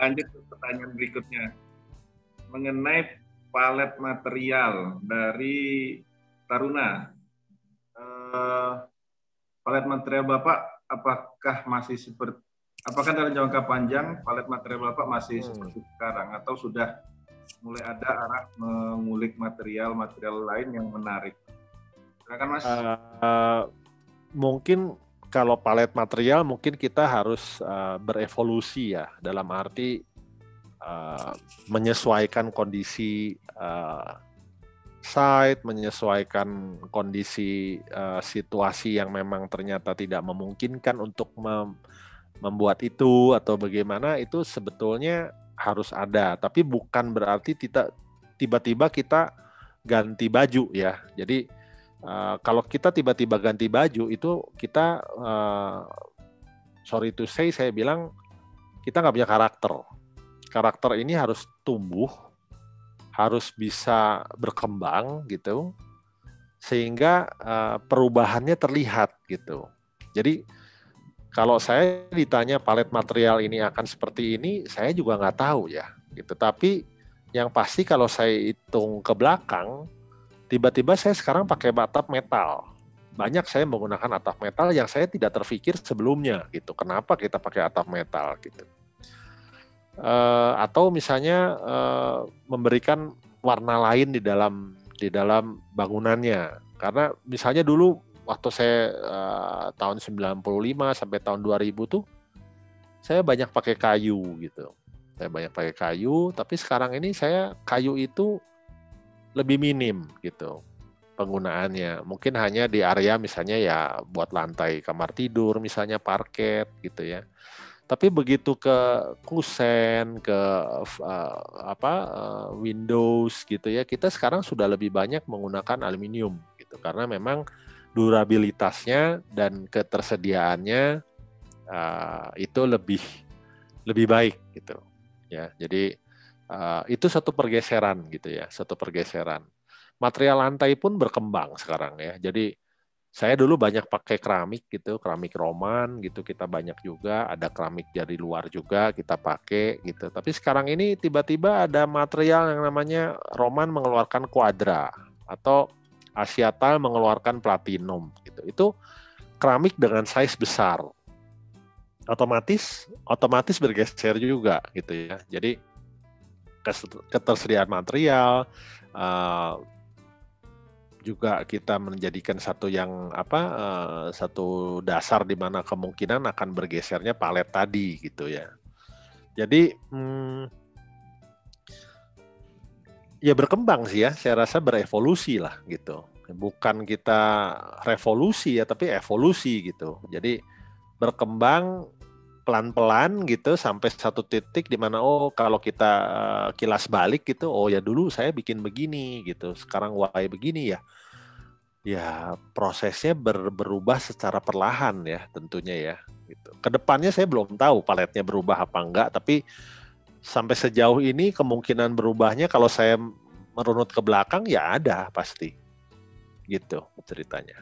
lanjut ke pertanyaan berikutnya. mengenai palet material dari Taruna. Palet material Bapak apakah masih seperti, apakah dalam jangka panjang palet material Bapak masih seperti sekarang atau sudah mulai ada arah mengulik material-material lain yang menarik? Silakan Mas. Mungkin kalau palet material mungkin kita harus berevolusi ya, dalam arti menyesuaikan kondisi site, menyesuaikan kondisi situasi yang memang ternyata tidak memungkinkan untuk membuat itu atau bagaimana, itu sebetulnya harus ada, tapi bukan berarti tiba-tiba kita ganti baju ya. Jadi kalau kita tiba-tiba ganti baju itu kita sorry to say, saya bilang kita nggak punya karakter. Karakter ini harus tumbuh, harus bisa berkembang gitu, sehingga perubahannya terlihat gitu. Jadi kalau saya ditanya palet material ini akan seperti ini, saya juga nggak tahu ya gitu. Tapi yang pasti kalau saya hitung ke belakang, tiba-tiba saya sekarang pakai atap metal. Banyak saya menggunakan atap metal yang saya tidak terpikir sebelumnya gitu. Kenapa kita pakai atap metal gitu? Atau misalnya memberikan warna lain di dalam bangunannya. Karena misalnya dulu waktu saya tahun 95 sampai tahun 2000 tuh saya banyak pakai kayu gitu. Saya banyak pakai kayu, tapi sekarang ini saya kayu itu lebih minim gitu penggunaannya. Mungkin hanya di area misalnya ya buat lantai kamar tidur, misalnya parket gitu ya. Tapi begitu ke kusen, ke Windows gitu ya, kita sekarang sudah lebih banyak menggunakan aluminium gitu, karena memang durabilitasnya dan ketersediaannya itu lebih baik gitu ya. Jadi itu satu pergeseran gitu ya, satu pergeseran. Material lantai pun berkembang sekarang ya. Jadi saya dulu banyak pakai keramik gitu, keramik Roman gitu, kita banyak juga, ada keramik dari luar juga kita pakai gitu. Tapi sekarang ini tiba-tiba ada material yang namanya Roman mengeluarkan Quadra atau Asiatal mengeluarkan Platinum gitu. Itu keramik dengan size besar. Otomatis bergeser juga gitu ya. Jadi ketersediaan material juga kita menjadikan satu dasar di mana kemungkinan akan bergesernya palet tadi gitu ya. Jadi ya berkembang sih ya, saya rasa berevolusi lah gitu. Bukan kita revolusi ya, tapi evolusi gitu. Jadi berkembang pelan-pelan gitu sampai satu titik di mana kalau kita kilas balik gitu, ya dulu saya bikin begini gitu, sekarang why begini ya. Ya prosesnya berubah secara perlahan ya tentunya ya gitu. Kedepannya saya belum tahu paletnya berubah apa enggak, tapi sampai sejauh ini kemungkinan berubahnya kalau saya merunut ke belakang ya ada pasti gitu ceritanya.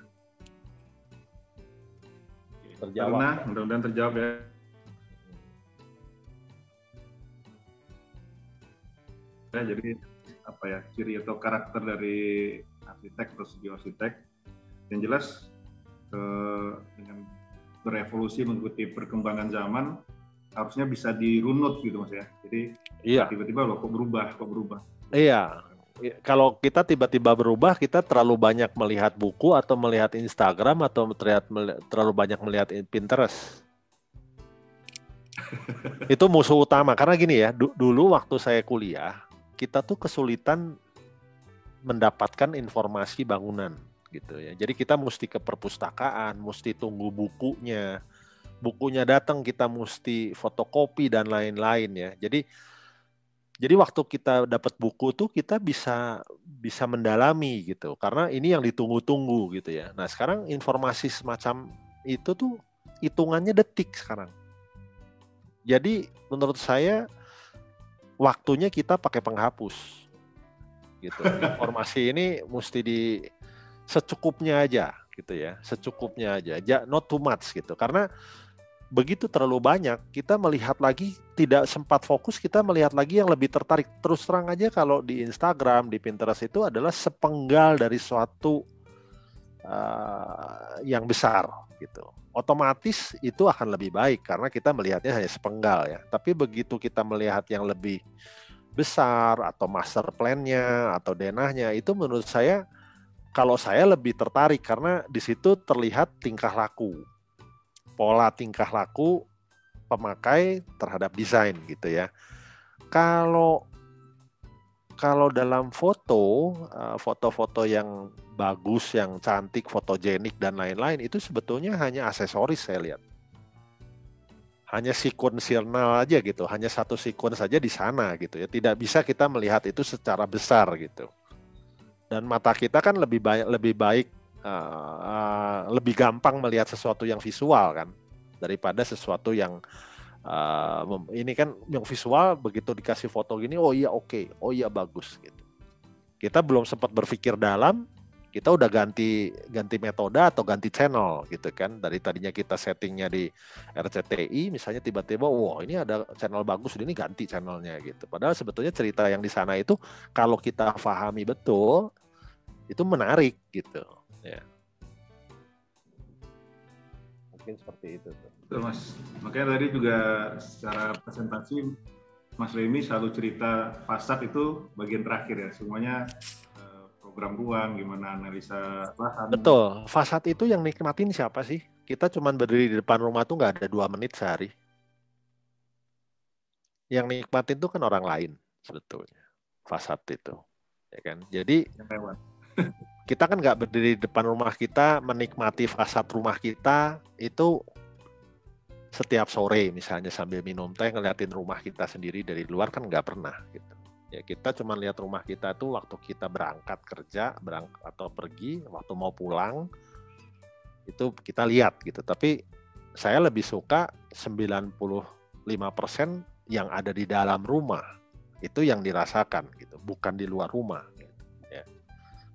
Terjawab. Mudah-mudahan terjawab ya. Jadi apa ya, ciri atau karakter dari arsitek atau segi arsitek yang jelas dengan berevolusi mengikuti perkembangan zaman harusnya bisa dirunut gitu Mas ya. Jadi tiba-tiba kok berubah. Iya. Kalau kita tiba-tiba berubah, kita terlalu banyak melihat buku atau melihat Instagram atau terlalu banyak melihat Pinterest. Itu musuh utama. Karena gini ya, dulu waktu saya kuliah, kita tuh kesulitan mendapatkan informasi bangunan gitu ya. Jadi kita mesti ke perpustakaan, mesti tunggu bukunya datang, kita mesti fotokopi dan lain-lain ya. Jadi waktu kita dapat buku tuh kita bisa mendalami gitu, karena ini yang ditunggu-tunggu gitu ya. Nah sekarang informasi semacam itu tuh hitungannya detik sekarang. Jadi menurut saya waktunya kita pakai penghapus gitu. Informasi ini mesti secukupnya aja gitu ya, secukupnya aja, not too much gitu. Karena begitu terlalu banyak, kita melihat lagi tidak sempat fokus, kita melihat lagi yang lebih tertarik. Terus terang aja kalau di Instagram, di Pinterest itu adalah sepenggal dari suatu yang besar gitu. Otomatis itu akan lebih baik karena kita melihatnya hanya sepenggal ya. Tapi begitu kita melihat yang lebih besar atau master plan-nya atau denahnya, itu menurut saya, kalau saya lebih tertarik karena di situ terlihat tingkah laku, pola tingkah laku pemakai terhadap desain gitu ya. Kalau dalam foto-foto yang bagus, yang cantik, fotogenik dan lain-lain, itu sebetulnya hanya aksesoris saya lihat. Hanya sequential aja gitu, hanya satu sequence saja di sana gitu ya. Tidak bisa kita melihat itu secara besar gitu. Dan mata kita kan lebih baik, lebih gampang melihat sesuatu yang visual kan, daripada sesuatu yang ini kan yang visual, begitu dikasih foto gini, oh iya oke, oh iya bagus gitu. Kita belum sempat berpikir dalam, kita udah ganti metode atau ganti channel gitu kan. Dari tadinya kita settingnya di RCTI misalnya, tiba-tiba wah ini ada channel bagus, ini ganti channelnya gitu. Padahal sebetulnya cerita yang di sana itu kalau kita pahami betul itu menarik gitu ya. Mungkin seperti itu tuh. Betul Mas, makanya tadi juga secara presentasi Mas Remy selalu cerita fasad itu bagian terakhir ya, semuanya program ruang, gimana analisa lahan. Betul, fasad itu yang nikmatin siapa sih? Kita cuma berdiri di depan rumah tuh nggak ada 2 menit sehari. Yang nikmatin tuh kan orang lain sebetulnya, fasad itu, ya kan? Jadi kita kan nggak berdiri di depan rumah kita menikmati fasad rumah kita itu setiap sore misalnya sambil minum teh ngeliatin rumah kita sendiri dari luar, kan nggak pernah gitu. Ya kita cuma lihat rumah kita tuh waktu kita berangkat kerja, atau pergi, waktu mau pulang itu kita lihat gitu. Tapi saya lebih suka 95% yang ada di dalam rumah itu yang dirasakan gitu, bukan di luar rumah gitu, ya.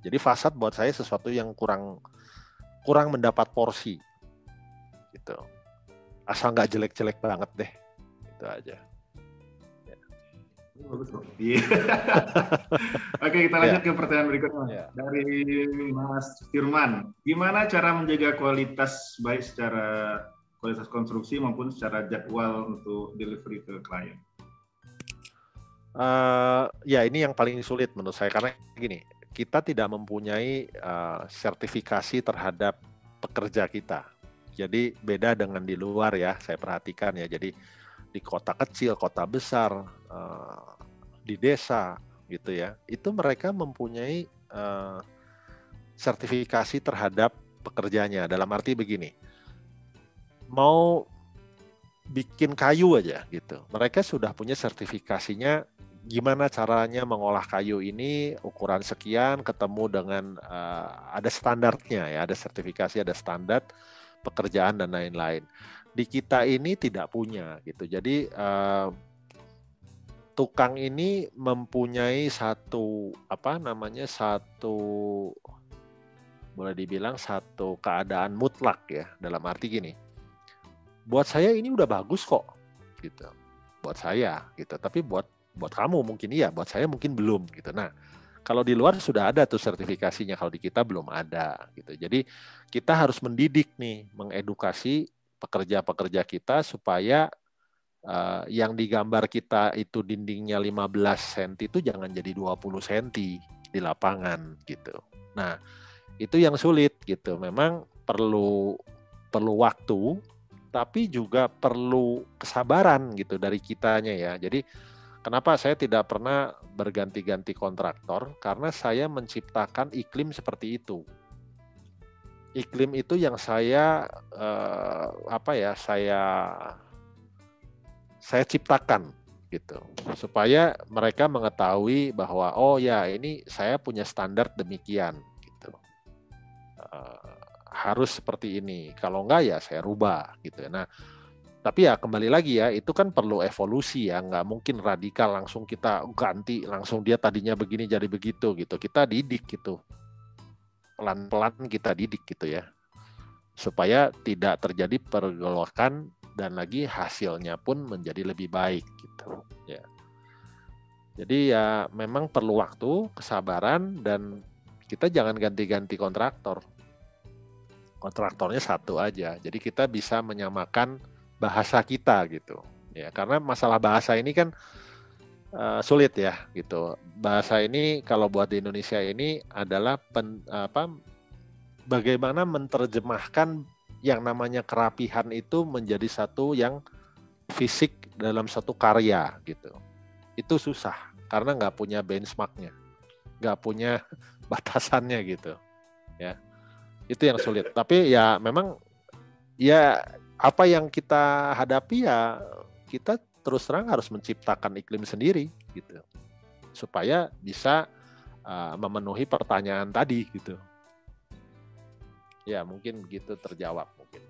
Jadi fasad buat saya sesuatu yang kurang mendapat porsi gitu. Asal nggak jelek-jelek banget deh, itu aja. Ya. Oke, kita lanjut ke pertanyaan berikutnya. Dari Mas Firman, gimana cara menjaga kualitas baik secara kualitas konstruksi maupun secara jadwal untuk delivery ke klien? Ya ini yang paling sulit menurut saya, karena gini, kita tidak mempunyai sertifikasi terhadap pekerja kita. Jadi beda dengan di luar ya, saya perhatikan ya. Jadi di kota kecil, kota besar, di desa gitu ya, itu mereka mempunyai sertifikasi terhadap pekerjanya. Dalam arti begini, mau bikin kayu aja gitu, mereka sudah punya sertifikasinya. Gimana caranya mengolah kayu ini, ukuran sekian, ketemu dengan ada standarnya ya, ada sertifikasi, ada standar pekerjaan dan lain-lain. Di kita ini tidak punya gitu. Jadi tukang ini mempunyai satu boleh dibilang satu keadaan mutlak ya, dalam arti gini. Buat saya ini udah bagus kok gitu. Buat saya gitu. Tapi buat kamu mungkin iya, buat saya mungkin belum gitu. Nah, kalau di luar sudah ada tuh sertifikasinya, kalau di kita belum ada gitu. Jadi kita harus mendidik nih, mengedukasi pekerja-pekerja kita supaya yang digambar kita itu dindingnya 15 cm itu jangan jadi 20 cm di lapangan gitu. Nah, itu yang sulit gitu. Memang perlu waktu, tapi juga perlu kesabaran gitu dari kitanya ya. Jadi kenapa saya tidak pernah berganti-ganti kontraktor? Karena saya menciptakan iklim seperti itu. Iklim itu yang saya saya ciptakan gitu, supaya mereka mengetahui bahwa oh ya ini saya punya standar demikian gitu. Harus seperti ini. Kalau enggak ya saya rubah gitu. Nah, tapi ya kembali lagi ya, itu kan perlu evolusi ya, nggak mungkin radikal langsung kita ganti, langsung dia tadinya begini jadi begitu gitu. Kita didik gitu, pelan-pelan kita didik gitu ya, supaya tidak terjadi pergolakan dan lagi hasilnya pun menjadi lebih baik gitu ya. Jadi ya memang perlu waktu, kesabaran, dan kita jangan ganti-ganti kontraktor. Kontraktornya satu aja. Jadi kita bisa menyamakan bahasa kita gitu. Ya, karena masalah bahasa ini kan sulit ya gitu. Bahasa ini kalau buat di Indonesia ini adalah bagaimana menerjemahkan yang namanya kerapihan itu menjadi satu yang fisik dalam satu karya gitu. Itu susah karena nggak punya benchmarknya, nggak punya batasannya gitu ya. Itu yang sulit. Tapi ya memang ya apa yang kita hadapi ya kita terus terang harus menciptakan iklim sendiri gitu supaya bisa memenuhi pertanyaan tadi gitu. Ya mungkin begitu terjawab mungkin.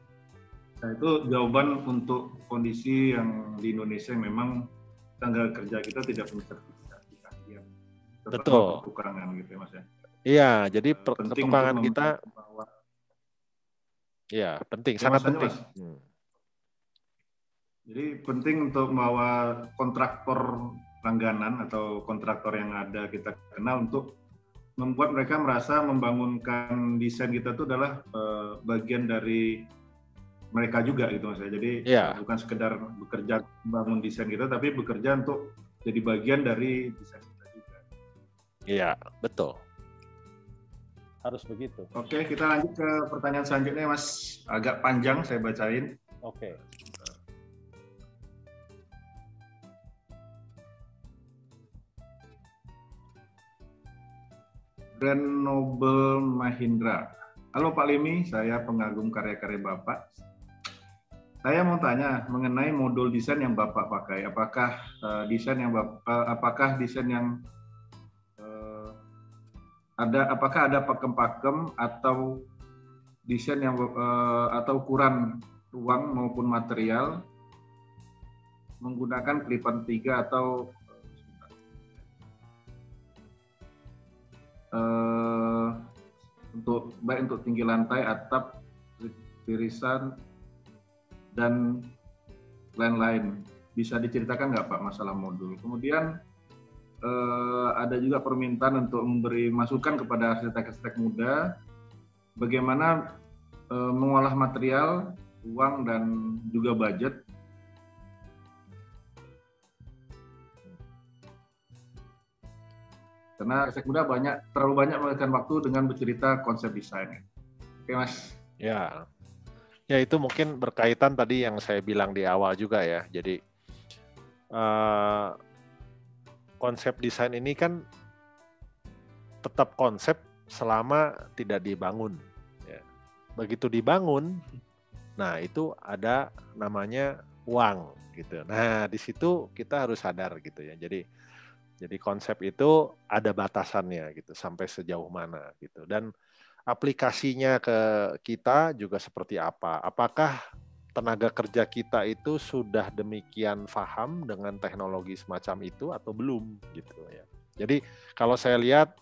Nah, itu jawaban untuk kondisi yang di Indonesia memang tenaga kerja kita tidak punya sertifikasi keahlian. Betul. Kekurangan gitu ya Mas ya. Iya, jadi kekurangan kita. Iya, penting, ya, sangat penting. Jadi penting untuk membawa kontraktor langganan atau kontraktor yang ada kita kenal untuk membuat mereka merasa membangunkan desain kita itu adalah bagian dari mereka juga gitu Mas. Jadi bukan sekedar bekerja membangun desain kita, tapi bekerja untuk jadi bagian dari desain kita juga. Iya, betul. Harus begitu. Oke, kita lanjut ke pertanyaan selanjutnya Mas. Agak panjang saya bacain. Oke. Grand Nobel Mahindra. Halo Pak Limi, saya pengagum karya-karya Bapak. Saya mau tanya mengenai modul desain yang Bapak pakai. Apakah desain yang apakah ada pakem-pakem atau desain yang atau ukuran ruang maupun material menggunakan kelipan 3 atau baik untuk tinggi lantai, atap, irisan, dan lain-lain. Bisa diceritakan nggak Pak masalah modul? Kemudian ada juga permintaan untuk memberi masukan kepada arsitek-arsitek muda bagaimana mengolah material, uang, dan juga budget. Karena arsitek muda terlalu banyak menghabiskan waktu dengan bercerita konsep desain. Oke Mas. Ya, itu mungkin berkaitan tadi yang saya bilang di awal juga ya. Jadi konsep desain ini kan tetap konsep selama tidak dibangun. Ya. Begitu dibangun, nah itu ada namanya uang gitu. Nah di situ kita harus sadar gitu ya. Jadi konsep itu ada batasannya gitu, sampai sejauh mana gitu. Dan aplikasinya ke kita juga seperti apa. Apakah tenaga kerja kita itu sudah demikian paham dengan teknologi semacam itu atau belum gitu ya. Jadi kalau saya lihat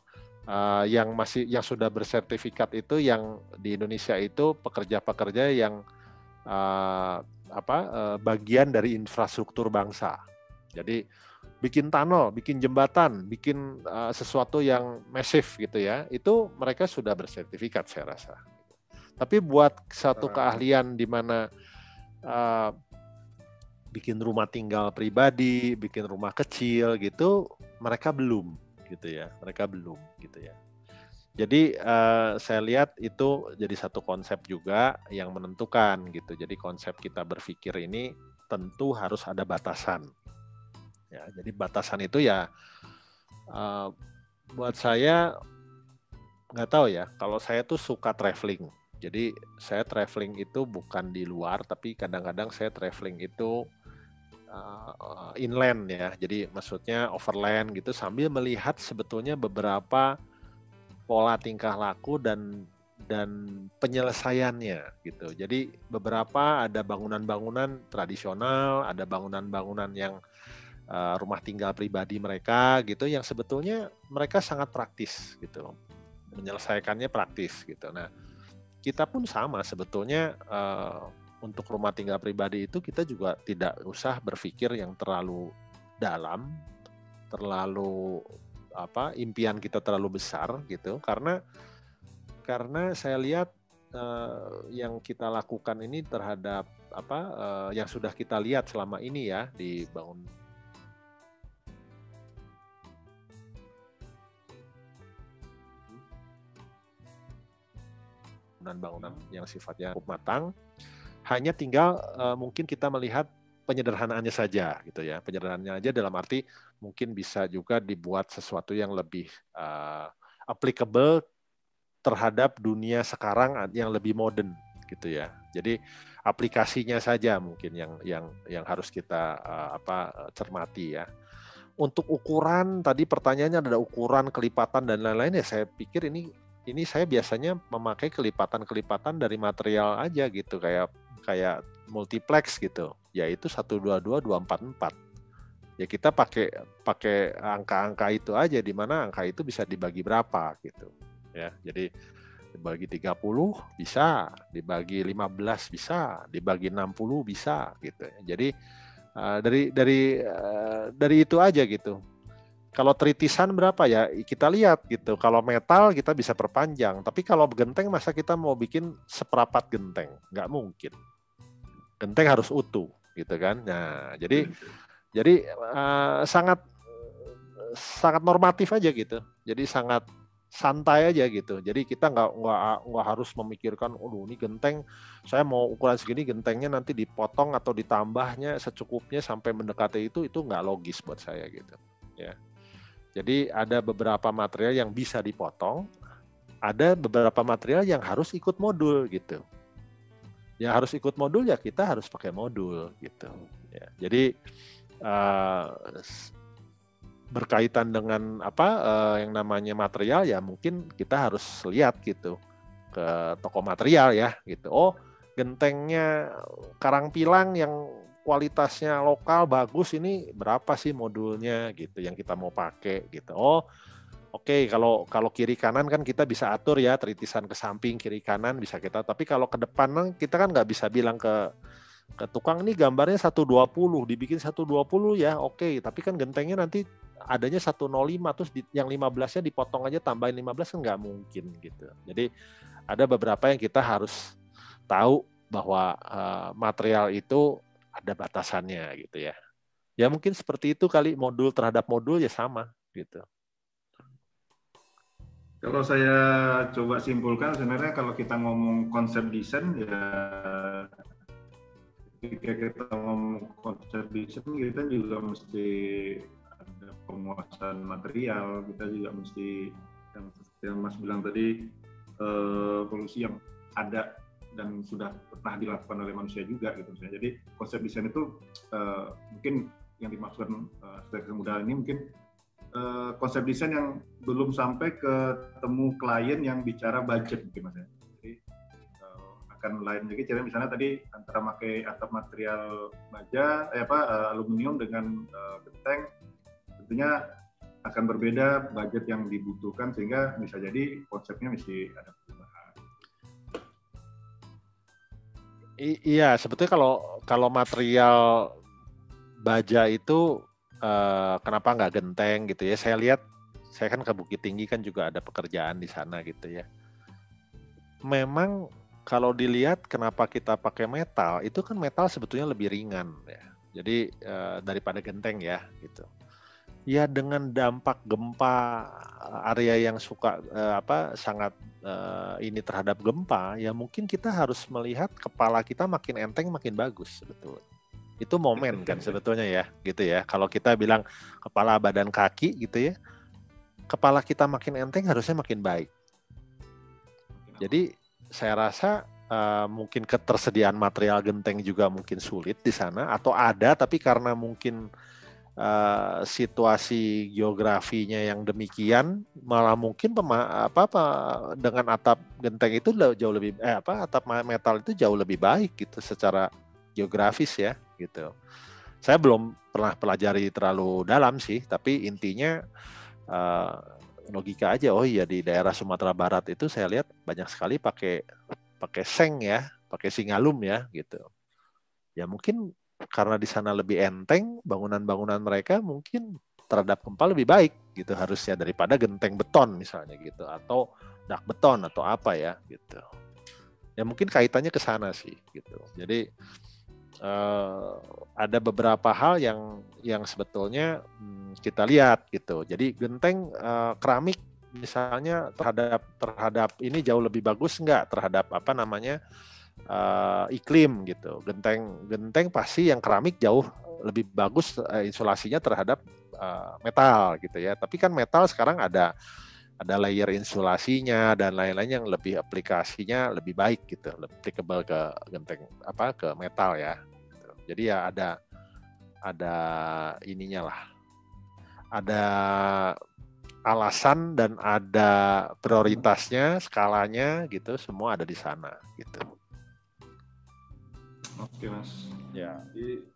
yang sudah bersertifikat itu yang di Indonesia itu pekerja-pekerja yang bagian dari infrastruktur bangsa. Jadi bikin tunnel, bikin jembatan, bikin sesuatu yang masif gitu ya, itu mereka sudah bersertifikat saya rasa. Tapi buat satu keahlian di mana bikin rumah tinggal pribadi, bikin rumah kecil gitu, mereka belum gitu ya, Jadi saya lihat itu jadi satu konsep juga yang menentukan gitu. Jadi konsep kita berpikir ini tentu harus ada batasan. Ya, jadi batasan itu ya buat saya nggak tahu ya. Kalau saya tuh suka traveling, jadi saya traveling itu bukan di luar, tapi kadang-kadang saya traveling itu inland ya. Jadi maksudnya overland gitu sambil melihat sebetulnya beberapa pola tingkah laku dan penyelesaiannya gitu. Jadi beberapa ada bangunan-bangunan tradisional, ada bangunan-bangunan yang rumah tinggal pribadi mereka gitu yang sebetulnya mereka sangat praktis gitu, menyelesaikannya praktis gitu. Nah kita pun sama sebetulnya, untuk rumah tinggal pribadi itu kita juga tidak usah berpikir yang terlalu dalam, terlalu impian kita terlalu besar gitu, karena saya lihat yang kita lakukan ini terhadap yang sudah kita lihat selama ini ya di bangunan yang sifatnya cukup matang, hanya tinggal mungkin kita melihat penyederhanaannya saja gitu ya. Penyederhanaannya aja dalam arti mungkin bisa juga dibuat sesuatu yang lebih applicable terhadap dunia sekarang yang lebih modern gitu ya. Jadi aplikasinya saja mungkin yang harus kita cermati ya. Untuk ukuran tadi pertanyaannya ada ukuran, kelipatan dan lain-lain ya, saya pikir ini saya biasanya memakai kelipatan dari material aja gitu, kayak multiplex gitu, yaitu 122 244. Ya kita pakai angka-angka itu aja, di mana angka itu bisa dibagi berapa gitu. Ya, jadi dibagi 30 bisa, dibagi 15 bisa, dibagi 60 bisa gitu. Jadi dari itu aja gitu. Kalau tritisan berapa ya kita lihat gitu. Kalau metal kita bisa perpanjang, tapi kalau genteng masa kita mau bikin seperempat genteng? Nggak mungkin. Genteng harus utuh gitu kan. Nah, jadi sangat normatif aja gitu. Jadi sangat santai aja gitu. Jadi kita nggak harus memikirkan, ini genteng saya mau ukuran segini, gentengnya nanti dipotong atau ditambahnya secukupnya sampai mendekati itu nggak logis buat saya gitu. Ya. Jadi ada beberapa material yang bisa dipotong, ada beberapa material yang harus ikut modul gitu. Yang harus ikut modul ya kita harus pakai modul gitu. Ya. Jadi berkaitan dengan yang namanya material ya mungkin kita harus lihat gitu ke toko material ya gitu. Oh, gentengnya Karang Pilang yang kualitasnya lokal bagus, ini berapa sih modulnya gitu yang kita mau pakai gitu. Oh, oke, kalau kiri kanan kan kita bisa atur ya, tritisan ke samping kiri kanan bisa kita, tapi kalau ke depan kita kan nggak bisa bilang ke tukang ini gambarnya 120, dibikin 120 ya, oke, tapi kan gentengnya nanti adanya 105, terus yang 15-nya dipotong aja tambahin 15 kan nggak mungkin gitu. Jadi ada beberapa yang kita harus tahu bahwa material itu ada batasannya gitu ya. Ya mungkin seperti itu kali, modul terhadap modul ya sama gitu. Kalau saya coba simpulkan, sebenarnya kalau kita ngomong konsep desain ya, ketika kita ngomong konsep desain kita juga mesti ada penguasaan material, kita juga mesti yang Mas bilang tadi, polusi yang ada dan sudah pernah dilakukan oleh manusia juga gitu. Jadi konsep desain itu mungkin yang dimaksudkan sebagai mudah ini mungkin konsep desain yang belum sampai ketemu klien yang bicara budget mungkin Mas ya. Jadi akan lain lagi cara misalnya tadi antara pakai atap material baja aluminium dengan genteng, tentunya akan berbeda budget yang dibutuhkan sehingga bisa jadi konsepnya mesti ada perubahan. Iya, sebetulnya kalau material baja itu kenapa nggak genteng gitu ya? Saya lihat, saya kan ke Bukit Tinggi kan juga ada pekerjaan di sana gitu ya. Memang kalau dilihat kenapa kita pakai metal, itu kan metal sebetulnya lebih ringan ya. Jadi daripada genteng ya gitu. Ya dengan dampak gempa area yang suka sangat ini terhadap gempa, ya mungkin kita harus melihat kepala kita makin enteng makin bagus sebetulnya. Itu momen kan sebetulnya ya, gitu ya. Kalau kita bilang kepala, badan, kaki gitu ya, kepala kita makin enteng harusnya makin baik. Jadi saya rasa mungkin ketersediaan material genteng juga mungkin sulit di sana, atau ada tapi karena mungkin situasi geografinya yang demikian, malah mungkin dengan atap genteng itu jauh lebih atap metal itu jauh lebih baik gitu secara geografis ya gitu. Saya belum pernah pelajari terlalu dalam sih, tapi intinya logika aja. Oh iya, di daerah Sumatera Barat itu saya lihat banyak sekali pakai seng ya, pakai Singalum ya gitu. Ya mungkin karena di sana lebih enteng, bangunan-bangunan mereka mungkin terhadap gempa lebih baik gitu harusnya daripada genteng beton misalnya gitu, atau dak beton atau apa ya gitu. Ya mungkin kaitannya ke sana sih gitu. Jadi ada beberapa hal yang sebetulnya kita lihat gitu. Jadi genteng keramik misalnya terhadap ini jauh lebih bagus nggak terhadap apa namanya iklim gitu. Genteng pasti yang keramik jauh lebih bagus insulasinya terhadap metal gitu ya. Tapi kan metal sekarang ada layer insulasinya dan lain-lain yang lebih aplikasinya lebih baik gitu, lebih applicable ke genteng ke metal ya. Gitu. Jadi ya ada ininya lah. Ada alasan dan ada prioritasnya, skalanya gitu, semua ada di sana gitu. Oke Mas. Ya. Jadi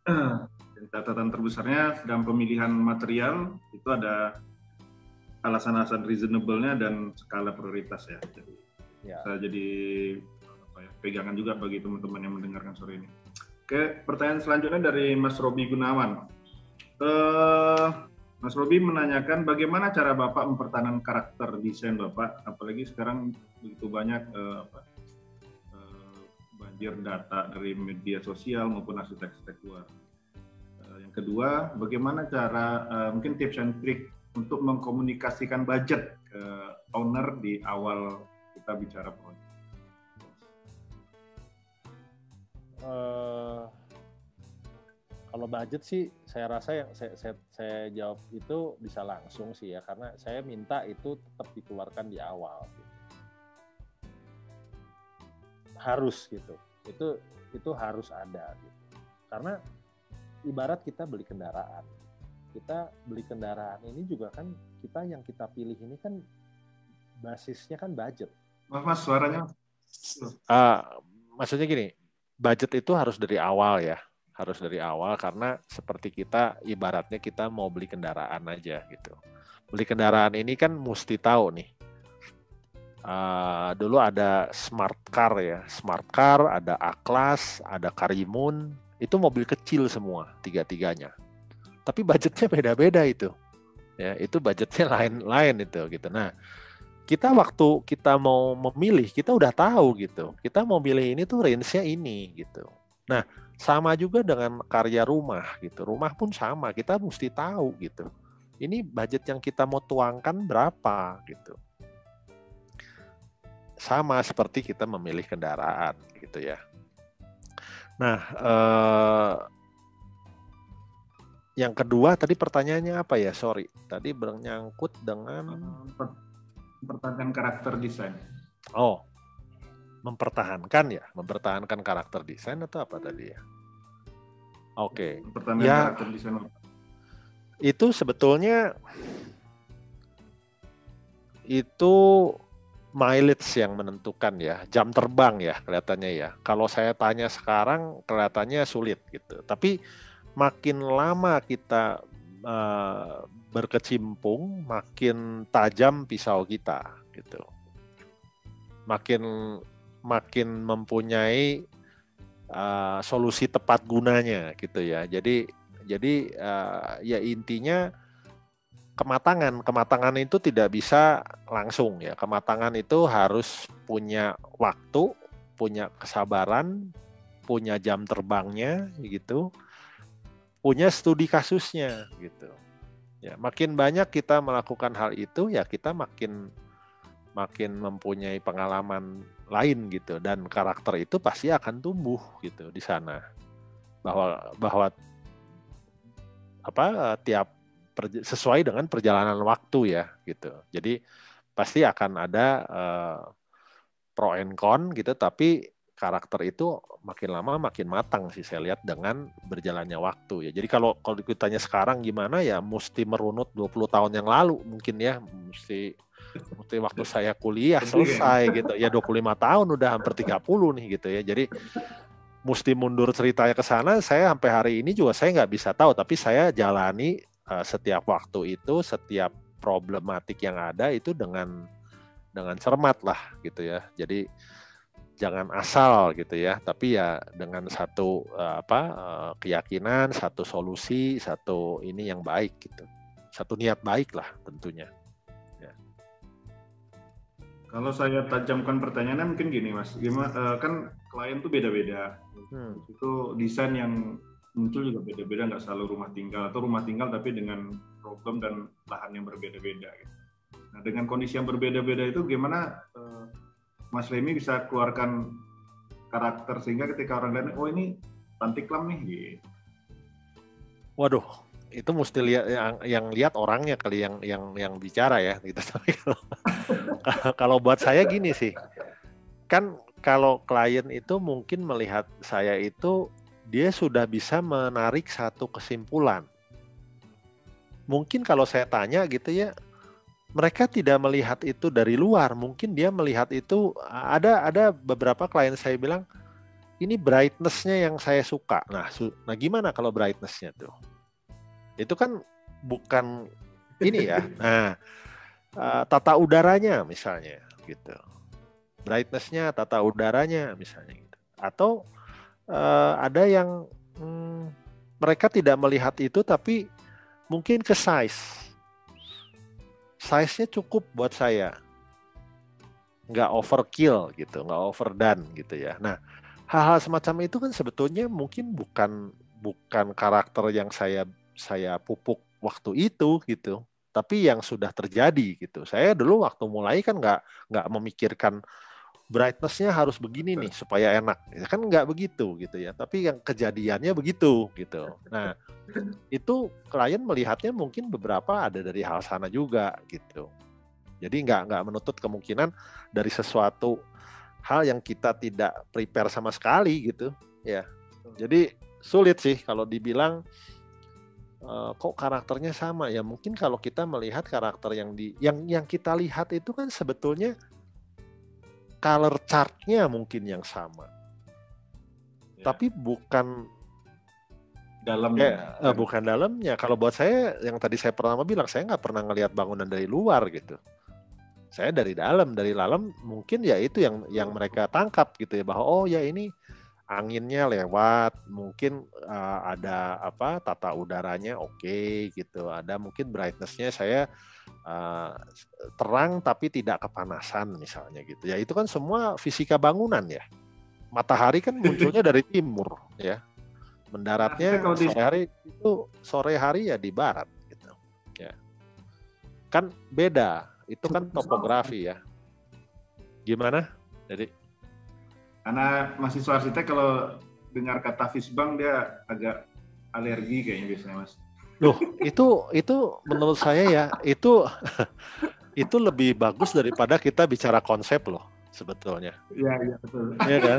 catatan terbesarnya dalam pemilihan material itu ada alasan-alasan reasonable-nya dan skala prioritas ya. Jadi bisa jadi pegangan juga bagi teman-teman yang mendengarkan sore ini. Oke, pertanyaan selanjutnya dari Mas Robi Gunawan. Mas Robi menanyakan bagaimana cara Bapak mempertahankan karakter desain Bapak, apalagi sekarang begitu banyak banjir data dari media sosial maupun arsitek-arsitek luar. Yang kedua, bagaimana cara mungkin tips and trick untuk mengkomunikasikan budget ke owner di awal kita bicara proyek? Kalau budget sih, saya rasa yang saya jawab itu bisa langsung sih ya, karena saya minta itu tetap dikeluarkan di awal. Gitu. Harus gitu, itu harus ada. Gitu. Karena ibarat kita beli kendaraan. Kita beli kendaraan ini juga kan yang kita pilih ini kan basisnya kan budget. Mas suaranya. Maksudnya gini, budget itu harus dari awal ya, harus dari awal karena seperti kita ibaratnya kita mau beli kendaraan aja gitu. Beli kendaraan ini kan mesti tahu nih. Dulu ada smart car ya, smart car, ada A-Class, ada Karimun, itu mobil kecil semua tiga-tiganya. Tapi budgetnya beda-beda itu, ya itu budgetnya lain-lain itu gitu. Nah, kita waktu kita mau memilih kita udah tahu gitu, kita mau milih ini tuh range-nya ini gitu. Nah, sama juga dengan karya rumah gitu, rumah pun sama, kita mesti tahu gitu. Ini budget yang kita mau tuangkan berapa gitu. Sama seperti kita memilih kendaraan gitu ya. Nah, yang kedua tadi pertanyaannya apa ya? Sorry, tadi bernyangkut dengan mempertahankan karakter desain. Oh, mempertahankan karakter desain atau apa tadi ya? Oke. Mempertahankan karakter desain. Itu sebetulnya itu mileage yang menentukan ya, jam terbang ya kelihatannya ya. Kalau saya tanya sekarang kelihatannya sulit gitu. Tapi makin lama kita berkecimpung, makin tajam pisau kita gitu. Makin mempunyai solusi tepat gunanya gitu ya. Jadi ya intinya kematangan itu tidak bisa langsung ya. Kematangan itu harus punya waktu, punya kesabaran, punya jam terbangnya gitu. Punya studi kasusnya gitu. Ya, makin banyak kita melakukan hal itu ya kita makin mempunyai pengalaman lain gitu dan karakter itu pasti akan tumbuh gitu di sana. Bahwa sesuai dengan perjalanan waktu ya gitu. Jadi pasti akan ada pro and con gitu, tapi karakter itu makin lama makin matang sih saya lihat dengan berjalannya waktu ya. Jadi kalau ditanya sekarang gimana ya mesti merunut 20 tahun yang lalu mungkin ya, mesti waktu saya kuliah selesai gitu. Ya 25 tahun udah hampir 30 nih gitu ya. Jadi mesti mundur ceritanya ke sana, saya sampai hari ini juga saya nggak bisa tahu, tapi saya jalani setiap waktu itu, setiap problematik yang ada itu dengan cermat lah gitu ya. Jadi jangan asal gitu ya, tapi ya dengan satu keyakinan, satu solusi, satu ini yang baik gitu, satu niat baik lah tentunya. Ya. Kalau saya tajamkan pertanyaannya mungkin gini Mas, gimana kan klien tuh beda-beda, itu desain yang muncul juga beda-beda, nggak selalu rumah tinggal atau rumah tinggal tapi dengan problem dan lahan yang berbeda-beda. Gitu. Nah dengan kondisi yang berbeda-beda itu gimana Mas Remy bisa keluarkan karakter sehingga ketika orang lain, oh ini Tantiklam nih, gitu. Waduh, itu mesti lihat yang lihat orangnya kali yang bicara ya gitu. Tapi kalau buat saya gini sih, kan kalau klien itu mungkin melihat saya itu dia sudah bisa menarik satu kesimpulan. Mungkin kalau saya tanya gitu ya, mereka tidak melihat itu dari luar. Mungkin dia melihat itu, ada beberapa klien saya bilang, ini brightness-nya yang saya suka. Nah gimana kalau brightness-nya tuh? Itu kan bukan ini ya. Nah, tata udaranya misalnya gitu. Brightness-nya, tata udaranya misalnya gitu. Atau ada yang mereka tidak melihat itu tapi mungkin ke size-nya cukup buat saya, nggak overkill gitu, nggak overdone gitu ya. Nah hal-hal semacam itu kan sebetulnya mungkin bukan karakter yang saya pupuk waktu itu gitu, tapi yang sudah terjadi gitu. Saya dulu waktu mulai kan nggak memikirkan brightness-nya harus begini nih supaya enak, kan nggak begitu gitu ya. Tapi yang kejadiannya begitu gitu. Nah itu klien melihatnya mungkin beberapa ada dari hal sana juga gitu. Jadi nggak menutup kemungkinan dari sesuatu hal yang kita tidak prepare sama sekali gitu ya. Jadi sulit sih kalau dibilang kok karakternya sama ya. Mungkin kalau kita melihat karakter yang kita lihat itu kan sebetulnya color chart-nya mungkin yang sama, tapi bukan dalamnya. Bukan dalamnya. Kalau buat saya, yang tadi saya pertama bilang, saya nggak pernah ngelihat bangunan dari luar gitu. Saya dari dalam mungkin ya itu yang mereka tangkap gitu ya, bahwa oh ya ini anginnya lewat, mungkin ada tata udaranya oke, gitu, ada mungkin brightness-nya saya terang tapi tidak kepanasan misalnya gitu ya. Itu kan semua fisika bangunan ya. Matahari kan munculnya dari timur ya, mendaratnya sore hari ya di barat gitu ya. Kan beda, itu kan topografi ya. Gimana? Jadi karena mahasiswa arsitek kalau dengar kata Fisbang dia agak alergi kayaknya biasanya Mas. Loh, itu menurut saya ya, itu lebih bagus daripada kita bicara konsep loh sebetulnya. Iya betul. Iya kan?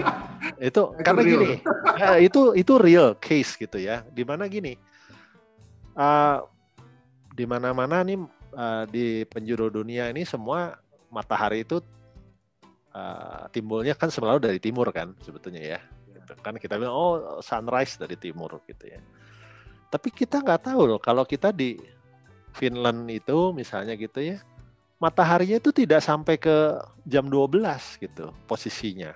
Itu karena real. Gini, ya, itu real case gitu ya. Dimana gini, di mana-mana nih di penjuru dunia ini semua matahari itu timbulnya kan selalu dari timur kan sebetulnya ya. Gitu. Kan kita bilang oh sunrise dari timur gitu ya. Tapi kita nggak tahu loh kalau kita di Finland itu misalnya gitu ya, mataharinya itu tidak sampai ke jam 12 gitu posisinya.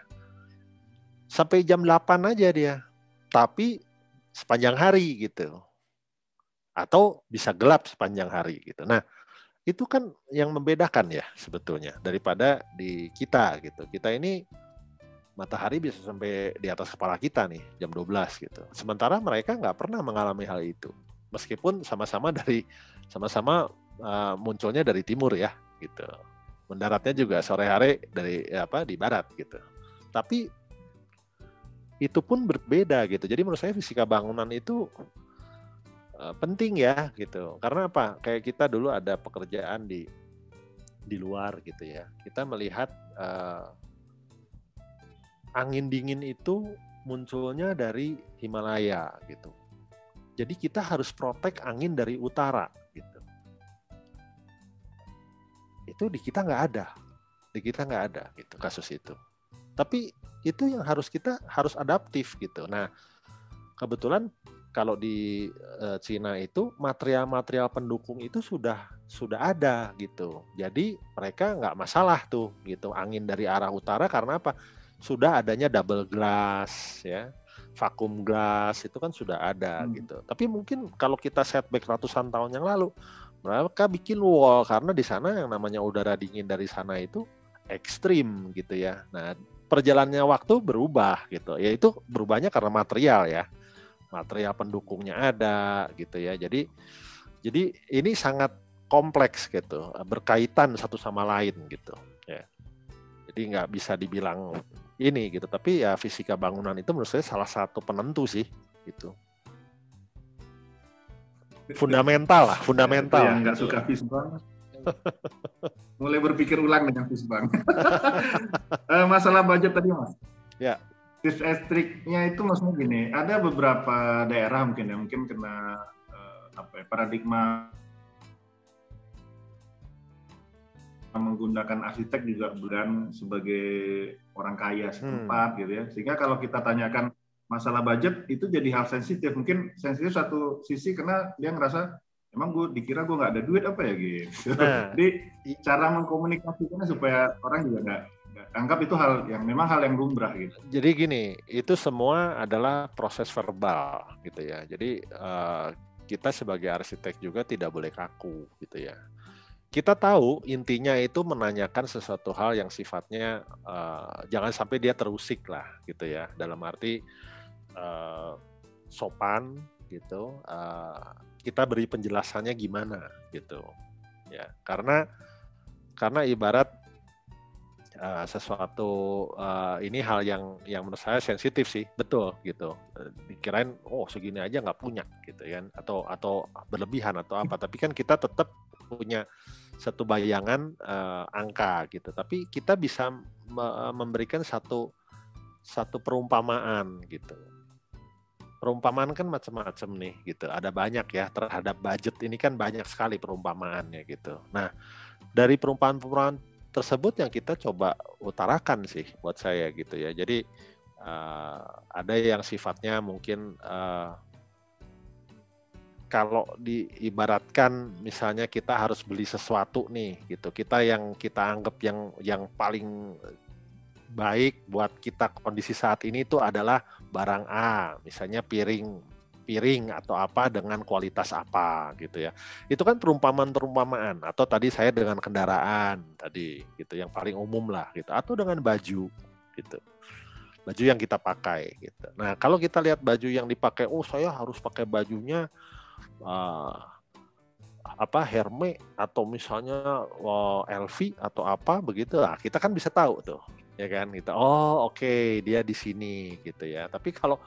Sampai jam 8 aja dia. Tapi sepanjang hari gitu. Atau bisa gelap sepanjang hari gitu. Nah, itu kan yang membedakan ya sebetulnya daripada di kita gitu. Kita ini matahari bisa sampai di atas kepala kita nih jam 12 gitu. Sementara mereka nggak pernah mengalami hal itu. Meskipun sama-sama munculnya dari timur ya gitu. Mendaratnya juga sore hari di barat gitu. Tapi itu pun berbeda gitu. Jadi menurut saya fisika bangunan itu penting ya gitu. Karena apa? Kayak kita dulu ada pekerjaan di luar gitu ya. Kita melihat angin dingin itu munculnya dari Himalaya gitu. Jadi kita harus protek angin dari utara gitu. Itu di kita nggak ada. Di kita nggak ada gitu kasus itu. Tapi itu yang kita harus adaptif gitu. Nah, kebetulan kalau di Cina itu material-material pendukung itu sudah ada gitu. Jadi mereka nggak masalah tuh gitu angin dari arah utara karena apa? sudah adanya double glass ya, vakum glass itu kan sudah ada gitu. Tapi mungkin kalau kita setback ratusan tahun yang lalu, mereka bikin wall karena di sana yang namanya udara dingin dari sana itu ekstrim gitu ya. Nah, perjalannya waktu berubah gitu. Ya itu berubahnya karena material ya. Material pendukungnya ada gitu ya. Jadi ini sangat kompleks gitu, berkaitan satu sama lain gitu ya. Jadi nggak bisa dibilang ini gitu, tapi ya fisika bangunan itu menurut saya salah satu penentu sih gitu. Fundamental lah, fundamental. Yang nggak suka fisbang mulai berpikir ulang dengan fisbang. Masalah budget tadi Mas. Ya. Tips and triknya itu maksudnya gini, ada beberapa daerah mungkin kena paradigma menggunakan arsitek juga bukan sebagai orang kaya setempat gitu ya. Sehingga kalau kita tanyakan masalah budget itu jadi hal sensitif. Mungkin sensitif satu sisi karena dia ngerasa emang dikira gue nggak ada duit apa ya gitu. Nah, jadi cara mengkomunikasikannya supaya orang juga nggak anggap itu memang hal yang lumrah gitu. Jadi gini, itu semua adalah proses verbal gitu ya. Jadi kita sebagai arsitek juga tidak boleh kaku gitu ya. Kita tahu intinya itu menanyakan sesuatu hal yang sifatnya jangan sampai dia terusik lah gitu ya. Dalam arti sopan gitu. Kita beri penjelasannya gimana gitu ya. Karena ibarat sesuatu ini hal yang menurut saya sensitif sih, betul gitu. Dikirain segini aja nggak punya gitu kan, atau berlebihan atau apa. Tapi kan kita tetap punya satu bayangan angka gitu. Tapi kita bisa memberikan satu perumpamaan gitu. Perumpamaan kan macam-macam nih gitu. Ada banyak ya terhadap budget ini kan banyak sekali perumpamaannya gitu. Nah, dari perumpamaan tersebut yang kita coba utarakan sih buat saya gitu ya. Jadi ada yang sifatnya mungkin kalau diibaratkan misalnya kita harus beli sesuatu nih gitu. Kita anggap yang paling baik buat kita kondisi saat ini itu adalah barang A, misalnya piring atau apa dengan kualitas apa gitu ya. Itu kan perumpamaan atau tadi saya dengan kendaraan tadi gitu yang paling umum lah gitu, atau dengan baju gitu. Baju yang kita pakai gitu. Nah, kalau kita lihat baju yang dipakai, saya harus pakai bajunya Hermes atau misalnya LV atau apa begitu lah. Kita kan bisa tahu tuh, ya kan gitu. Oke, dia di sini gitu ya. Tapi kalau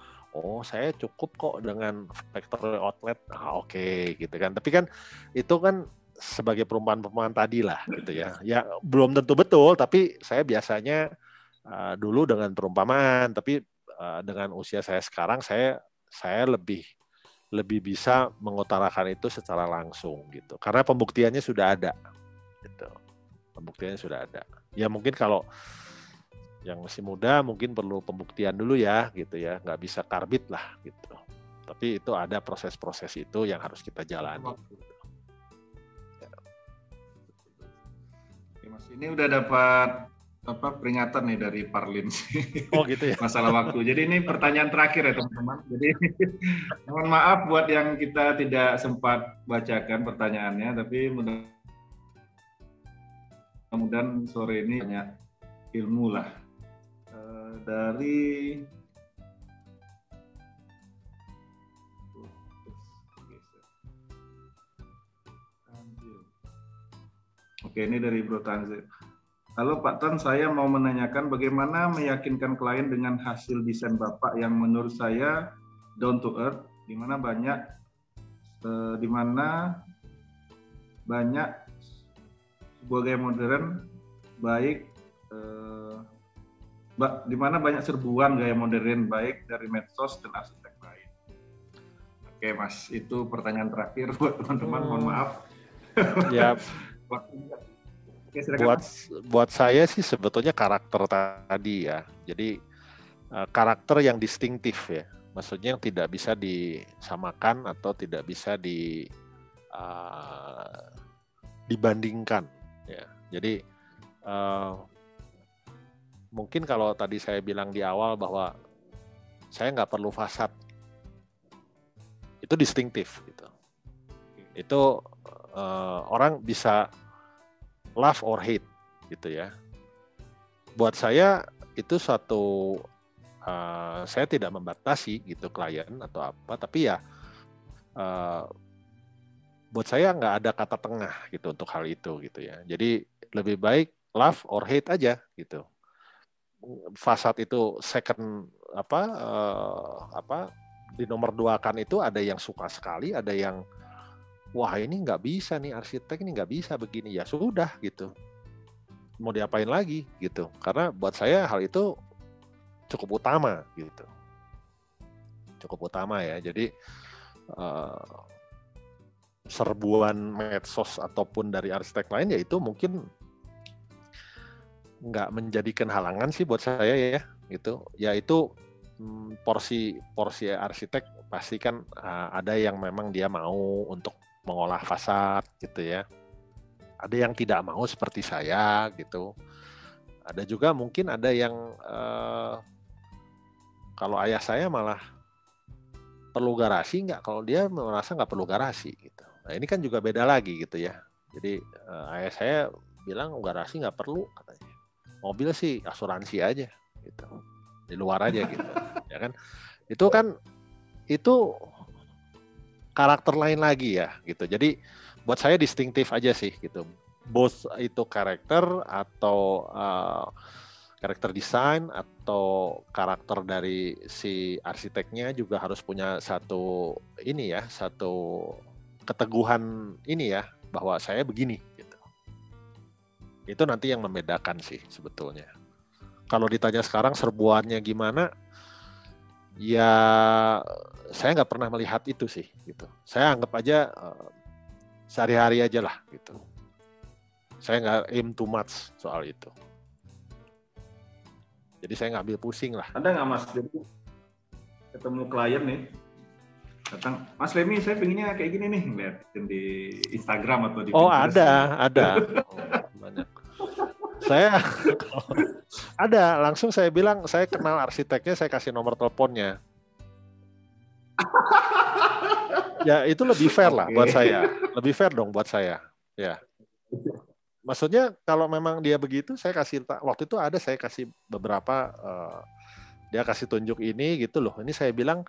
saya cukup kok dengan factory outlet, oke, gitu kan. Tapi kan itu kan sebagai perumpamaan tadi lah gitu ya. Ya belum tentu betul, tapi saya biasanya dulu dengan perumpamaan, tapi dengan usia saya sekarang saya lebih bisa mengutarakan itu secara langsung gitu. Karena pembuktiannya sudah ada gitu. Pembuktiannya sudah ada. Ya mungkin kalau yang masih muda mungkin perlu pembuktian dulu ya gitu ya, nggak bisa karbit lah gitu. Tapi itu ada proses-proses itu yang harus kita jalani. Mas, ini udah dapat peringatan nih dari Parlin. Gitu ya. Masalah waktu. Jadi ini pertanyaan terakhir ya teman-teman. Jadi mohon maaf buat yang kita tidak sempat bacakan pertanyaannya, tapi mudah-mudahan sore ini banyak ilmu lah. Dari ini dari Bro Tanzil. Halo Pak Tan, saya mau menanyakan bagaimana meyakinkan klien dengan hasil desain Bapak yang menurut saya down to earth, di mana banyak sebuah gaya modern baik di mana banyak serbuan gaya modern baik dari medsos dan arsitek lain. Oke Mas, itu pertanyaan terakhir buat teman-teman, mohon maaf. Ya. Buat saya sih sebetulnya karakter tadi ya. Jadi karakter yang distintif ya. Maksudnya yang tidak bisa disamakan atau tidak bisa dibandingkan ya. Jadi mungkin kalau tadi saya bilang di awal bahwa saya nggak perlu fasad, itu distinktif gitu. Itu orang bisa love or hate gitu ya. Buat saya itu suatu saya tidak membatasi gitu klien atau apa, tapi ya buat saya nggak ada kata tengah gitu untuk hal itu gitu ya. Jadi lebih baik love or hate aja gitu. Fasad itu second di nomor 2 kan itu ada yang suka sekali, ada yang wah ini nggak bisa nih arsitek ini nggak bisa begini, ya sudah gitu. Mau diapain lagi gitu. Karena buat saya hal itu cukup utama gitu. Cukup utama ya. Jadi serbuan medsos ataupun dari arsitek lain ya itu mungkin nggak menjadikan halangan sih buat saya ya gitu. Ya itu porsi arsitek pasti kan ada yang memang dia mau untuk mengolah fasad gitu ya. Ada yang tidak mau seperti saya gitu. Ada juga mungkin ada yang kalau ayah saya malah perlu garasi nggak, kalau dia merasa nggak perlu garasi gitu. Nah ini kan juga beda lagi gitu ya. Jadi ayah saya bilang garasi nggak perlu katanya. Mobil sih asuransi aja gitu. Di luar aja gitu. Ya kan? Itu karakter lain lagi ya gitu. Jadi buat saya distinktif aja sih gitu. Both itu karakter atau karakter desain atau karakter dari si arsiteknya juga harus punya satu keteguhan ini ya, bahwa saya begini gitu. Itu nanti yang membedakan sih sebetulnya. Kalau ditanya sekarang serbuannya gimana, ya saya nggak pernah melihat itu sih gitu. Saya anggap aja sehari-hari aja lah gitu. Saya nggak aim too much soal itu. Jadi saya nggak ambil pusing lah. Ada nggak Mas, jadi ketemu klien nih, datang, Mas Lemi saya pengennya kayak gini nih, liatin di Instagram atau di Pinterest. Ada. Banyak. Saya ada, langsung saya bilang saya kenal arsiteknya, saya kasih nomor teleponnya. Ya itu lebih fair lah buat saya. Lebih fair dong buat saya. Ya. Maksudnya kalau memang dia begitu, saya kasih, waktu itu ada saya kasih beberapa, dia kasih tunjuk ini gitu loh. Ini saya bilang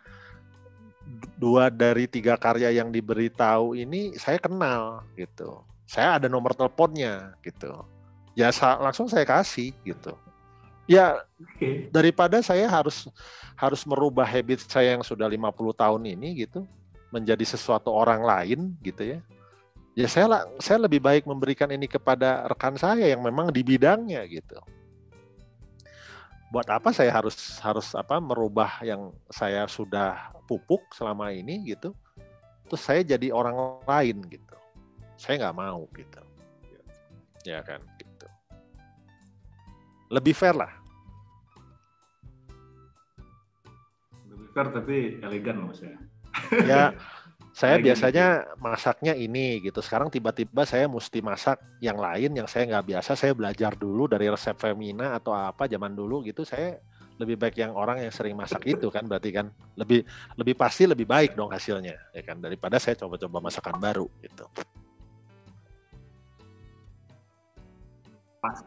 2 dari 3 karya yang diberitahu ini saya kenal gitu. Saya ada nomor teleponnya gitu. Ya langsung saya kasih gitu. Ya daripada saya harus merubah habit saya yang sudah 50 tahun ini gitu menjadi sesuatu orang lain gitu ya. Ya saya lebih baik memberikan ini kepada rekan saya yang memang di bidangnya gitu. Buat apa saya harus merubah yang saya sudah pupuk selama ini gitu. Terus saya jadi orang lain gitu. Saya nggak mau gitu. Ya kan gitu. Lebih fair lah. Lebih fair tapi elegan Mas ya. Ya saya biasanya masaknya ini gitu. Sekarang tiba-tiba saya mesti masak yang lain yang saya nggak biasa. Saya belajar dulu dari resep Femina atau apa zaman dulu gitu. Saya lebih baik yang orang yang sering masak itu kan, berarti kan lebih pasti lebih baik dong hasilnya ya kan, daripada saya coba-coba masakan baru gitu. Pas.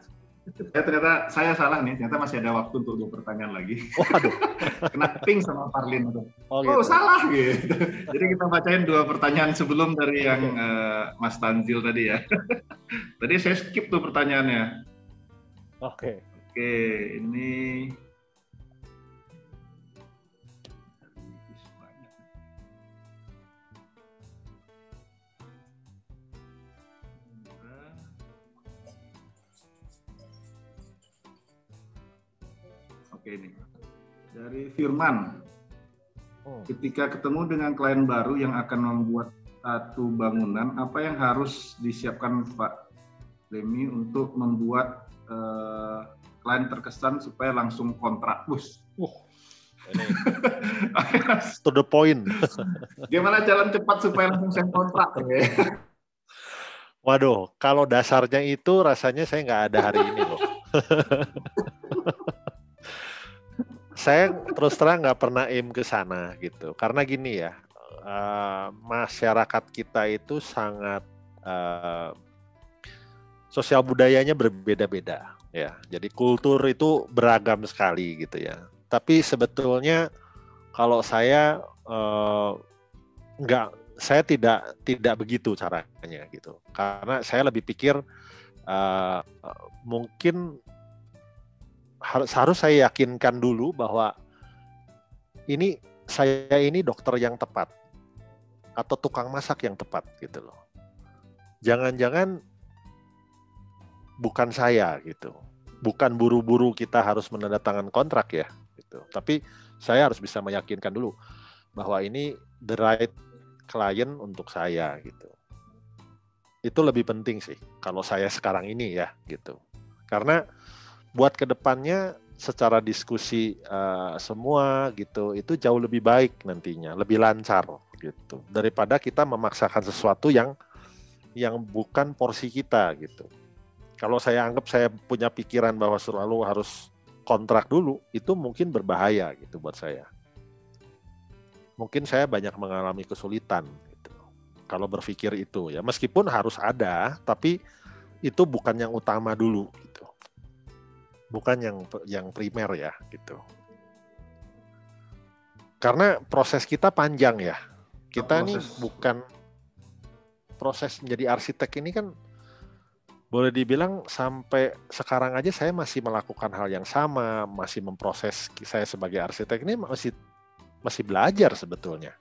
Ternyata saya salah nih, ternyata masih ada waktu untuk 2 pertanyaan lagi. Waduh. Kena ping sama Parlin. Gitu. Salah gitu. Jadi kita bacain 2 pertanyaan sebelum dari yang Mas Tanzil tadi ya. Tadi saya skip tuh pertanyaannya. Oke, ini ini dari Firman. Ketika ketemu dengan klien baru yang akan membuat satu bangunan, apa yang harus disiapkan Pak Lemi untuk membuat klien terkesan supaya langsung kontrak? Ini to the point. Gimana jalan cepat supaya langsung sign kontrak? Waduh, kalau dasarnya itu rasanya saya nggak ada hari ini loh. Saya terus terang nggak pernah aim ke sana gitu. Karena gini ya, masyarakat kita itu sangat sosial budayanya berbeda-beda ya. Jadi kultur itu beragam sekali gitu ya. Tapi sebetulnya kalau saya saya tidak begitu caranya gitu. Karena saya lebih pikir mungkin harus saya yakinkan dulu bahwa saya ini dokter yang tepat atau tukang masak yang tepat gitu loh. Jangan-jangan bukan saya gitu. Bukan buru-buru kita harus menandatangani kontrak ya gitu. Tapi saya harus bisa meyakinkan dulu bahwa ini the right client untuk saya gitu. Itu lebih penting sih kalau saya sekarang ini ya gitu. Karena buat kedepannya secara diskusi semua gitu itu jauh lebih baik nantinya, lebih lancar gitu daripada kita memaksakan sesuatu yang bukan porsi kita gitu. Kalau saya anggap saya punya pikiran bahwa selalu harus kontrak dulu, itu mungkin berbahaya gitu buat saya. Mungkin saya banyak mengalami kesulitan gitu. Kalau berpikir itu ya, meskipun harus ada, tapi itu bukan yang utama dulu gitu. Bukan yang primer ya gitu. Karena proses kita panjang ya. Kita ini bukan proses menjadi arsitek ini kan boleh dibilang sampai sekarang aja saya masih melakukan hal yang sama, masih memproses saya sebagai arsitek ini masih belajar sebetulnya.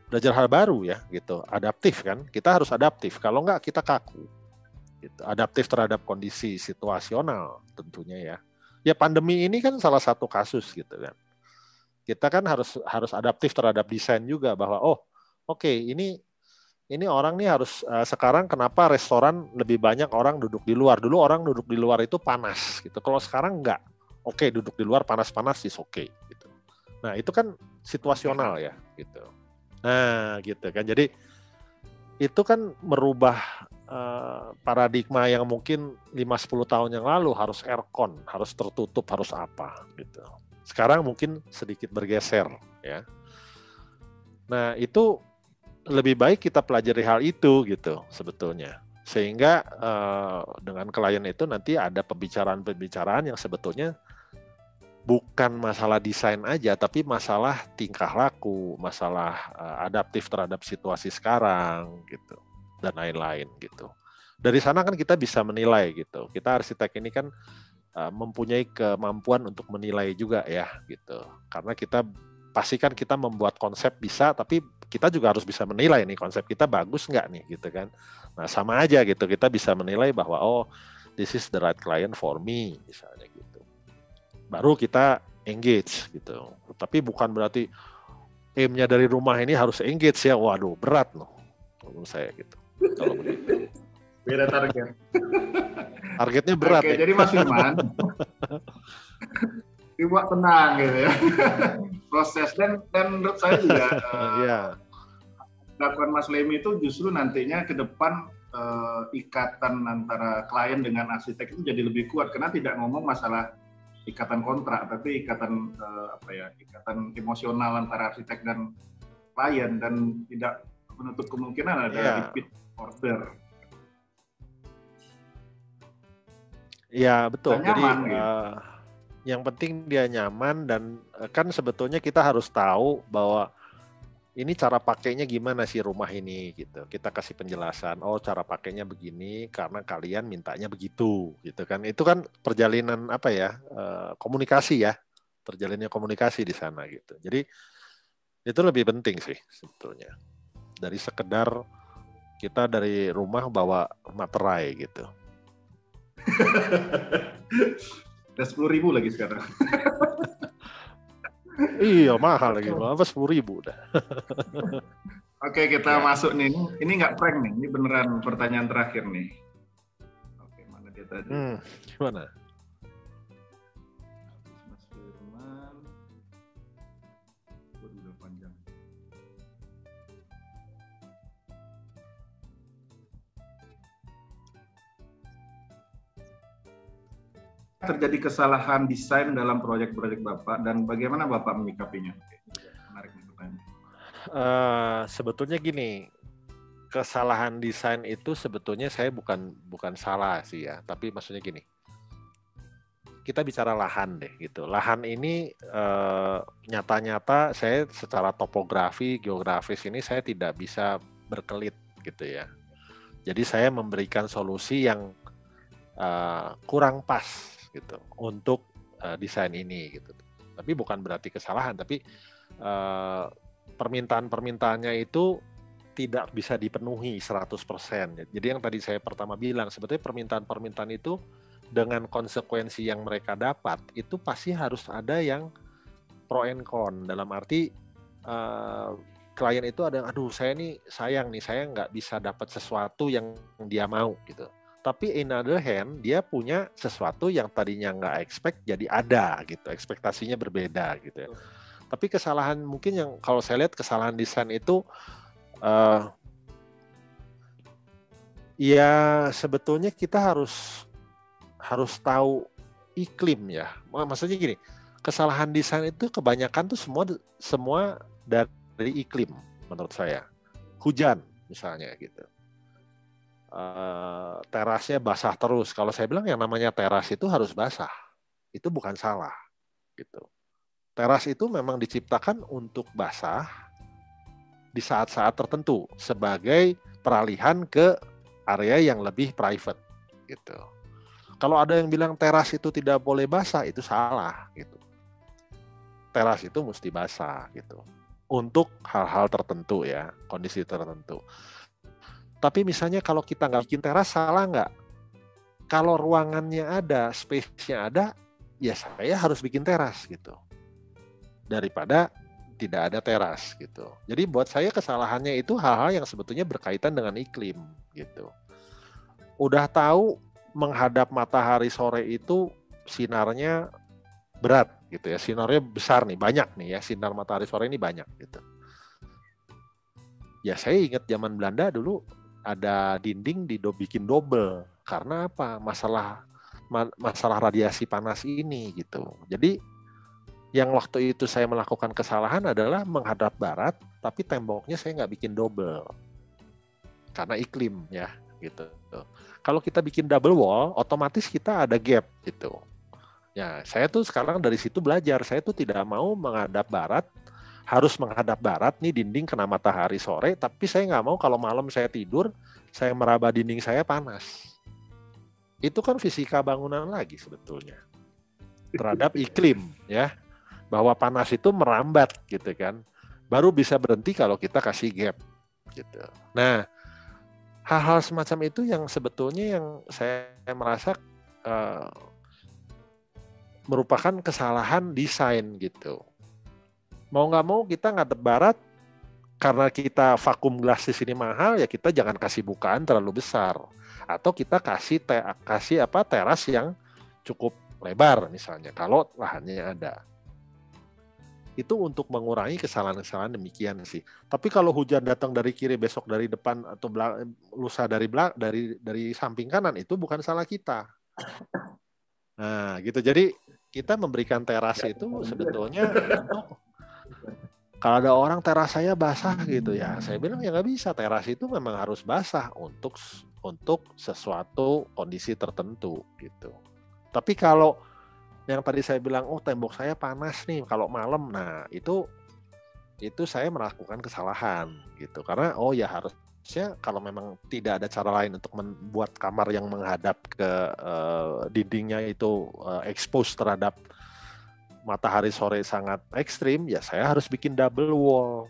Belajar hal baru ya gitu. Adaptif kan? Kita harus adaptif. Kalau enggak kita kaku. Gitu. Adaptif terhadap kondisi situasional tentunya ya. Ya pandemi ini kan salah satu kasus gitu kan. Kita kan harus adaptif terhadap desain juga bahwa oke, ini orang nih harus sekarang kenapa restoran lebih banyak orang duduk di luar. Dulu orang duduk di luar itu panas gitu. Kalau sekarang enggak. Oke, duduk di luar panas-panas is oke gitu. Nah, itu kan situasional ya gitu. Nah, gitu kan. Jadi itu kan merubah paradigma yang mungkin 5-10 tahun yang lalu harus aircon, harus tertutup, harus apa gitu. Sekarang mungkin sedikit bergeser ya. Nah, itu lebih baik kita pelajari hal itu gitu sebetulnya. Sehingga dengan klien itu nanti ada pembicaraan-pembicaraan yang sebetulnya bukan masalah desain aja, tapi masalah tingkah laku, masalah adaptif terhadap situasi sekarang gitu, dan lain-lain gitu. Dari sana kan kita bisa menilai gitu. Kita arsitek ini kan mempunyai kemampuan untuk menilai juga ya gitu. Karena kita pastikan kita membuat konsep bisa, tapi kita juga harus bisa menilai nih konsep kita bagus nggak nih gitu kan. Nah sama aja gitu, kita bisa menilai bahwa this is the right client for me misalnya gitu. Baru kita engage gitu. Tapi bukan berarti aim-nya dari rumah ini harus engage ya. Waduh, berat loh menurut saya gitu. Kalau begitu. Beda target. Targetnya berat. Oke, ya. Jadi Mas Firman, dibuat tenang gitu ya. Proses dan menurut saya juga lakukan Mas Lemi itu justru nantinya ke depan ikatan antara klien dengan arsitek itu jadi lebih kuat karena tidak ngomong masalah ikatan kontrak, tapi ikatan ikatan emosional antara arsitek dan klien dan tidak menutup kemungkinan ada repeat order. Iya betul. Nyaman, jadi gitu. Yang penting dia nyaman dan kan sebetulnya kita harus tahu bahwa ini cara pakainya gimana sih rumah ini gitu. Kita kasih penjelasan, cara pakainya begini karena kalian mintanya begitu gitu kan. Itu kan perjalanan komunikasi ya. Terjalinnya komunikasi di sana gitu. Jadi itu lebih penting sih sebetulnya. Dari sekedar kita dari rumah bawa materai gitu. Udah 10.000 lagi sekarang. Iya mahal lagi, apa 10.000 udah. Oke, kita masuk nih. Ini nggak prank nih, ini beneran pertanyaan terakhir nih. Oke, mana dia tadi? Gimana? Mas Firman, udah panjang. terjadi kesalahan desain dalam proyek-proyek Bapak dan bagaimana Bapak menyikapinya? Menarik nih pertanyaan. Sebetulnya gini, kesalahan desain itu sebetulnya saya bukan salah sih ya, tapi maksudnya gini, kita bicara lahan deh gitu. Lahan ini nyata-nyata saya secara topografi, geografis ini saya tidak bisa berkelit gitu ya. Jadi saya memberikan solusi yang kurang pas gitu untuk desain ini gitu. Tapi bukan berarti kesalahan, tapi permintaan-permintaannya itu tidak bisa dipenuhi 100%. Jadi yang tadi saya pertama bilang, sebetulnya permintaan-permintaan itu dengan konsekuensi yang mereka dapat, itu pasti harus ada yang pro and con. Dalam arti klien itu ada, aduh saya nih sayang nih, saya nggak bisa dapat sesuatu yang dia mau gitu. Tapi in other hand, dia punya sesuatu yang tadinya nggak expect jadi ada gitu, ekspektasinya berbeda gitu ya. Tapi kesalahan mungkin yang kalau saya lihat kesalahan desain itu ya sebetulnya kita harus tahu iklim ya. Maksudnya gini, kesalahan desain itu kebanyakan tuh semua dari iklim menurut saya. Hujan misalnya gitu. Terasnya basah terus. Kalau saya bilang yang namanya teras itu harus basah. Itu bukan salah gitu. Teras itu memang diciptakan untuk basah di saat-saat tertentu sebagai peralihan ke area yang lebih private gitu. Kalau ada yang bilang teras itu tidak boleh basah, itu salah gitu. Teras itu mesti basah gitu. Untuk hal-hal tertentu ya, kondisi tertentu. Tapi misalnya kalau kita nggak bikin teras, salah nggak? Kalau ruangannya ada, space-nya ada, ya saya harus bikin teras gitu. Daripada tidak ada teras gitu. Jadi buat saya kesalahannya itu hal-hal yang sebetulnya berkaitan dengan iklim gitu. Udah tahu menghadap matahari sore itu sinarnya berat gitu ya. Sinarnya besar nih, banyak nih ya. Sinar matahari sore ini banyak gitu. Ya saya ingat zaman Belanda dulu ada dinding dibikin double karena apa? Masalah radiasi panas ini gitu. Jadi yang waktu itu saya melakukan kesalahan adalah menghadap barat, tapi temboknya saya nggak bikin double karena iklim ya gitu. Kalau kita bikin double wall, otomatis kita ada gap gitu. Ya saya tuh sekarang dari situ belajar. Saya tuh tidak mau menghadap barat. Harus menghadap barat nih dinding kena matahari sore, tapi saya nggak mau kalau malam saya tidur, saya meraba dinding saya panas. Itu kan fisika bangunan lagi sebetulnya. Terhadap iklim ya. Bahwa panas itu merambat gitu kan. Baru bisa berhenti kalau kita kasih gap gitu. Nah, hal-hal semacam itu yang sebetulnya yang saya merasa merupakan kesalahan desain gitu. Mau nggak mau kita ngadep barat, karena kita vakum gelas di sini mahal, ya kita jangan kasih bukaan terlalu besar. Atau kita kasih teras yang cukup lebar misalnya, kalau lahannya ada. Itu untuk mengurangi kesalahan-kesalahan demikian sih. Tapi kalau hujan datang dari kiri, besok dari depan, atau lusa dari samping kanan, itu bukan salah kita. Nah gitu, jadi kita memberikan teras itu sebetulnya untuk kalau ada orang teras saya basah gitu ya, saya bilang ya nggak bisa, teras itu memang harus basah untuk sesuatu kondisi tertentu gitu. Tapi kalau yang tadi saya bilang, oh tembok saya panas nih kalau malam, nah itu saya melakukan kesalahan gitu, karena oh ya harusnya kalau memang tidak ada cara lain untuk membuat kamar yang menghadap ke dindingnya itu expose terhadap matahari sore sangat ekstrim, ya saya harus bikin double wall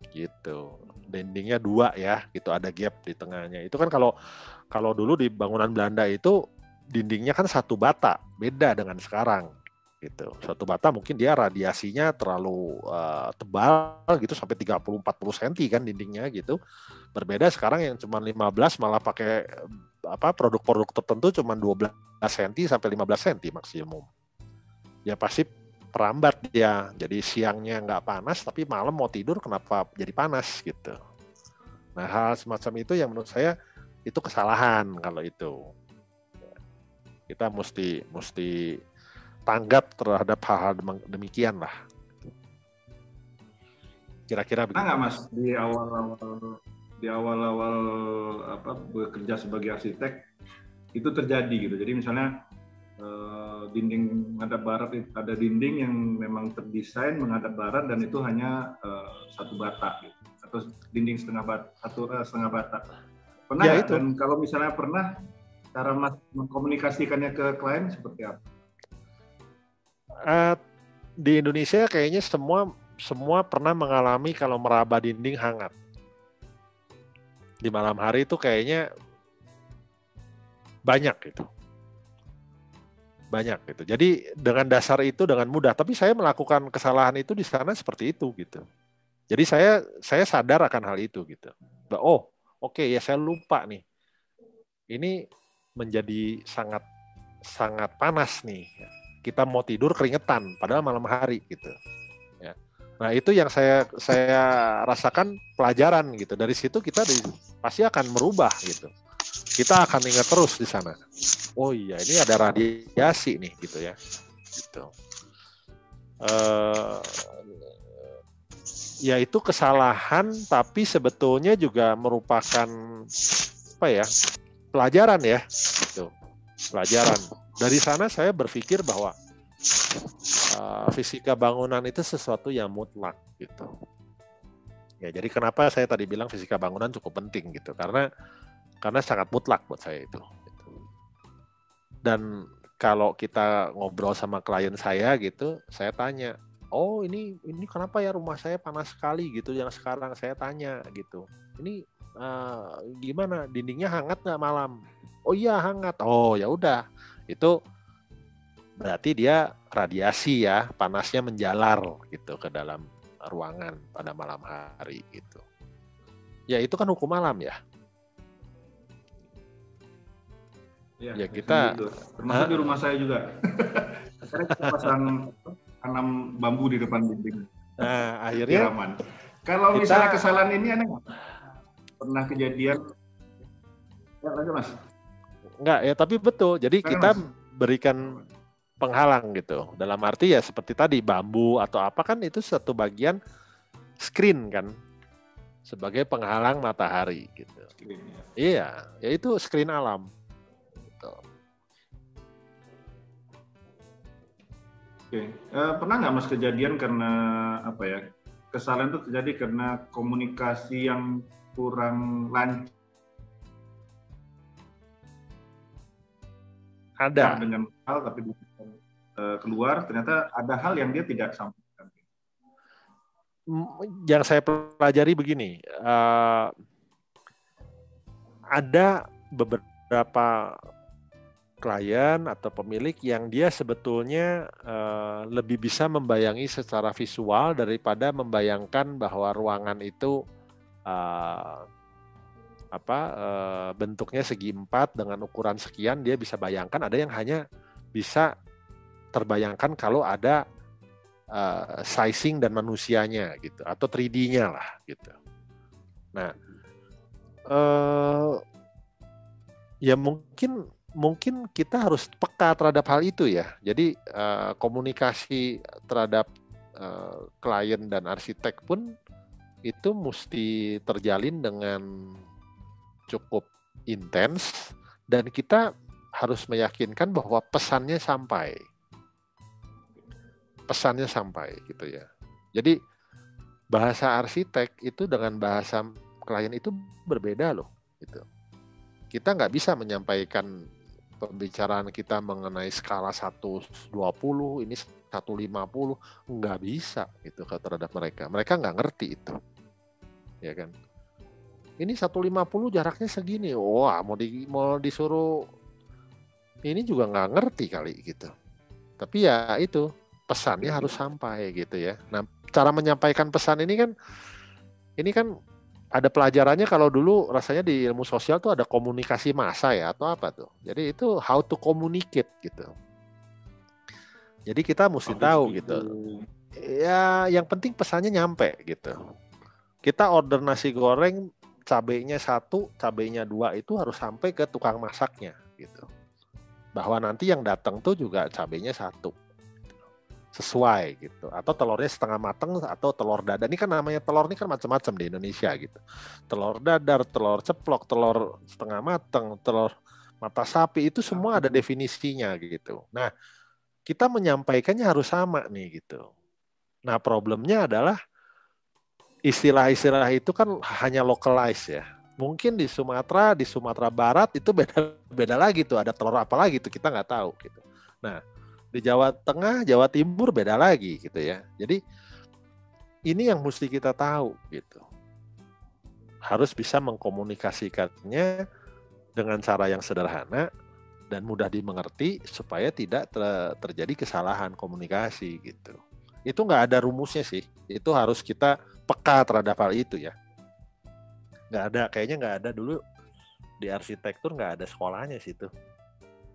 gitu. Dindingnya 2 ya, gitu, ada gap di tengahnya. Itu kan kalau dulu di bangunan Belanda itu dindingnya kan 1 bata, beda dengan sekarang gitu. 1 bata mungkin dia radiasinya terlalu tebal gitu, sampai 30-40 cm kan dindingnya gitu. Berbeda sekarang yang cuma 15, malah pakai produk-produk tertentu cuma 12 cm sampai 15 cm maksimum. Ya pasti perambat ya. Jadi siangnya nggak panas, tapi malam mau tidur kenapa jadi panas gitu. Nah hal semacam itu yang menurut saya itu kesalahan kalau itu. Kita mesti tanggap terhadap hal-hal demikian lah. Kira-kira begitu. Nggak Mas, di awal-awal bekerja sebagai arsitek itu terjadi gitu. Jadi misalnya dinding menghadap barat, ada dinding yang memang terdesain menghadap barat dan itu hanya satu bata gitu. Atau dinding setengah bata. Pernah Ya, itu. Dan kalau misalnya pernah, cara Mas mengkomunikasikannya ke klien seperti apa? Di Indonesia kayaknya semua pernah mengalami kalau meraba dinding hangat. Di malam hari itu kayaknya banyak gitu. Jadi dengan dasar itu dengan mudah. Tapi saya melakukan kesalahan itu di sana seperti itu gitu. Jadi saya sadar akan hal itu gitu. Oh, oke, ya saya lupa nih. Ini menjadi sangat panas nih. Kita mau tidur keringetan padahal malam hari gitu. Ya. Nah, itu yang saya rasakan pelajaran gitu. Dari situ kita pasti akan merubah gitu. Kita akan ingat terus di sana. Oh iya, ini ada radiasi nih gitu ya. Gitu. Ya itu kesalahan, tapi sebetulnya juga merupakan pelajaran ya. Gitu. Pelajaran. Dari sana saya berpikir bahwa fisika bangunan itu sesuatu yang mutlak gitu. Ya, jadi kenapa saya tadi bilang fisika bangunan cukup penting gitu, karena sangat mutlak buat saya itu. Dan kalau kita ngobrol sama klien saya gitu, saya tanya, oh ini kenapa ya rumah saya panas sekali gitu, yang sekarang saya tanya gitu. Ini gimana, dindingnya hangat nggak malam? Oh iya hangat. Oh ya udah, itu berarti dia radiasi ya, panasnya menjalar gitu ke dalam ruangan pada malam hari gitu. Ya itu kan hukum alam ya. Ya kita gitu. Termasuk di rumah saya juga. Akhirnya kita pasang tanam bambu di depan dinding. Nah, akhirnya kalau misalnya kesalahan ini ada nggak? Pernah kejadian? Ya, lagi Mas. Enggak ya, tapi betul. Jadi kita berikan penghalang gitu. Dalam arti ya seperti tadi bambu atau apa kan itu satu bagian screen kan, sebagai penghalang matahari gitu. Screen, ya. Iya, ya itu screen alam. Oke. Pernah nggak Mas kejadian karena kesalahan itu terjadi karena komunikasi yang kurang lancar? Ada dengan hal tapi keluar ternyata ada hal yang dia tidak sampaikan. Yang saya pelajari begini, ada beberapa klien atau pemilik yang dia sebetulnya lebih bisa membayangi secara visual daripada membayangkan bahwa ruangan itu bentuknya segi 4 dengan ukuran sekian. Dia bisa bayangkan. Ada yang hanya bisa terbayangkan kalau ada sizing dan manusianya gitu, atau 3D-nya lah gitu. Nah, ya mungkin kita harus peka terhadap hal itu ya. Jadi komunikasi terhadap klien dan arsitek pun itu mesti terjalin dengan cukup intens, dan kita harus meyakinkan bahwa pesannya sampai gitu ya. Jadi bahasa arsitek itu dengan bahasa klien itu berbeda loh gitu. Kita nggak bisa menyampaikan pembicaraan kita mengenai skala 120, ini 150, nggak bisa gitu terhadap mereka. Mereka nggak ngerti itu, ya kan? Ini 150 jaraknya segini, wah mau disuruh ini juga nggak ngerti kali gitu. Tapi ya itu pesannya harus sampai gitu ya. Nah, cara menyampaikan pesan ini kan ada pelajarannya. Kalau dulu rasanya di ilmu sosial tuh ada komunikasi massa ya atau apa tuh. Jadi itu how to communicate gitu. Jadi kita mesti tahu gitu. Ya yang penting pesannya nyampe gitu. Kita order nasi goreng cabenya 1, cabenya 2 itu harus sampai ke tukang masaknya gitu. bahwa nanti yang datang tuh juga cabenya satu, sesuai gitu, atau telurnya setengah matang atau telur dadar. Ini kan namanya telur ini kan macam-macam di Indonesia gitu, telur dadar, telur ceplok, telur setengah matang, telur mata sapi, itu semua ada definisinya gitu. Nah, kita menyampaikannya harus sama nih gitu. Nah, problemnya adalah istilah-istilah itu kan hanya localize ya. Mungkin di Sumatera Barat itu beda lagi tuh, ada telur apa lagi tuh kita nggak tahu gitu. Nah, di Jawa Tengah, Jawa Timur beda lagi gitu ya. Jadi ini yang mesti kita tahu gitu. Harus bisa mengkomunikasikannya dengan cara yang sederhana dan mudah dimengerti supaya tidak terjadi kesalahan komunikasi gitu. Itu nggak ada rumusnya sih. Itu harus kita peka terhadap hal itu ya. Kayaknya nggak ada dulu di arsitektur, nggak ada sekolahnya sih itu.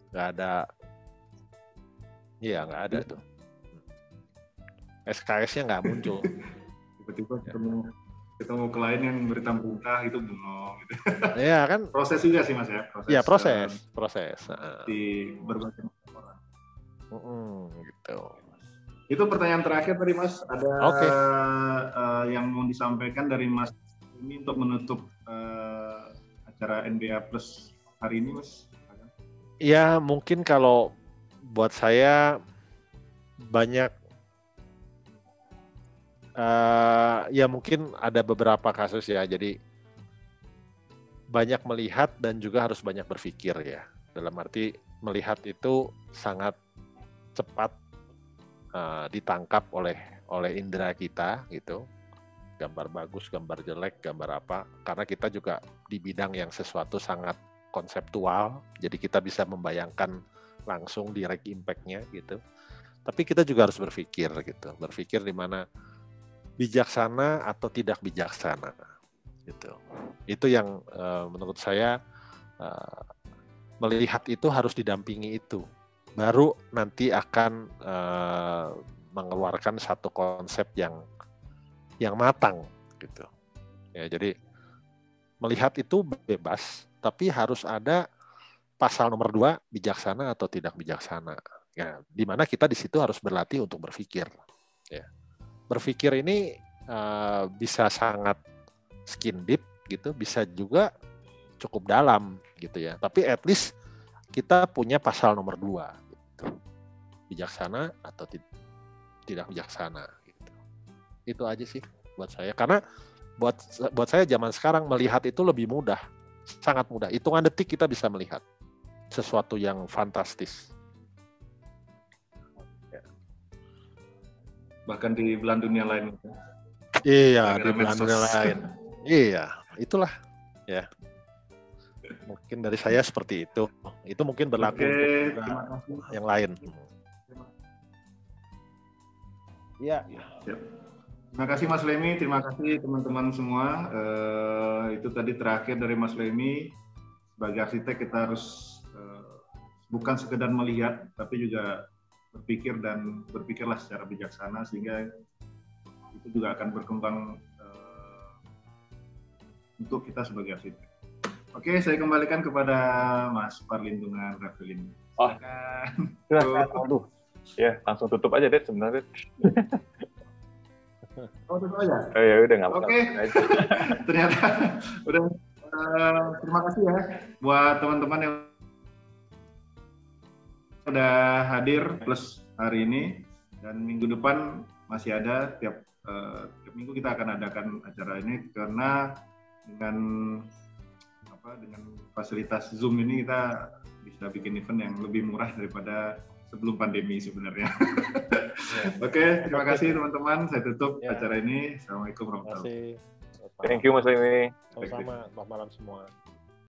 Nggak ada. Iya, nggak ada tuh. SKS-nya nggak muncul. Tiba-tiba ketemu klien yang berita muntah itu bengong gitu. Iya kan? Proses juga sih Mas ya. Iya, proses. Di berbagai orang. Gitu. Itu pertanyaan terakhir tadi Mas. Ada yang mau disampaikan dari Mas ini untuk menutup acara NBA Plus hari ini Mas? Ya mungkin kalau buat saya banyak ya mungkin ada beberapa kasus ya, jadi banyak melihat dan juga harus banyak berpikir ya, dalam arti melihat itu sangat cepat ditangkap oleh indera kita gitu, gambar bagus, gambar jelek, gambar apa, karena kita juga di bidang yang sesuatu sangat konseptual, jadi kita bisa membayangkan langsung direct impact-nya gitu. Tapi kita juga harus berpikir gitu. Berpikir di mana bijaksana atau tidak bijaksana gitu. Itu yang menurut saya melihat itu harus didampingi itu. Baru nanti akan mengeluarkan satu konsep yang matang gitu. Ya, jadi melihat itu bebas, tapi harus ada pasal nomor 2, bijaksana atau tidak bijaksana. Ya, di mana kita di situ harus berlatih untuk berpikir. Ya. Berpikir ini bisa sangat skin deep gitu, bisa juga cukup dalam gitu ya. Tapi at least kita punya pasal nomor 2 gitu. Bijaksana atau tidak bijaksana gitu. Itu aja sih buat saya. Karena buat saya zaman sekarang melihat itu lebih mudah, sangat mudah. Hitungan detik kita bisa melihat sesuatu yang fantastis. Ya. Bahkan di belahan dunia lain. Iya, di belahan dunia lain. Iya, itulah ya. Mungkin dari saya seperti itu. Itu mungkin berlaku untuk yang lain. Iya. Terima kasih Mas Lemi, terima kasih teman-teman semua. Itu tadi terakhir dari Mas Lemi. Sebagai arsitek kita harus bukan sekedar melihat, tapi juga berpikir dan berpikirlah secara bijaksana sehingga itu juga akan berkembang untuk kita sebagai arsitek. Oke, saya kembalikan kepada Mas Parlindungan Raffilin. Aduh, ya langsung tutup aja deh sebenarnya. Tutup aja. Oh ya udah nggak apa-apa. Oke. Ternyata udah. Terima kasih ya buat teman-teman yang udah hadir plus hari ini, dan minggu depan masih ada tiap minggu kita akan adakan acara ini karena dengan fasilitas Zoom ini kita bisa bikin event yang lebih murah daripada sebelum pandemi sebenarnya. Oke, terima kasih teman-teman. Saya tutup acara ini. Assalamualaikum warahmatullahi wabarakatuh. Thank you Mas Lemi. Sama-sama. Selamat malam semua.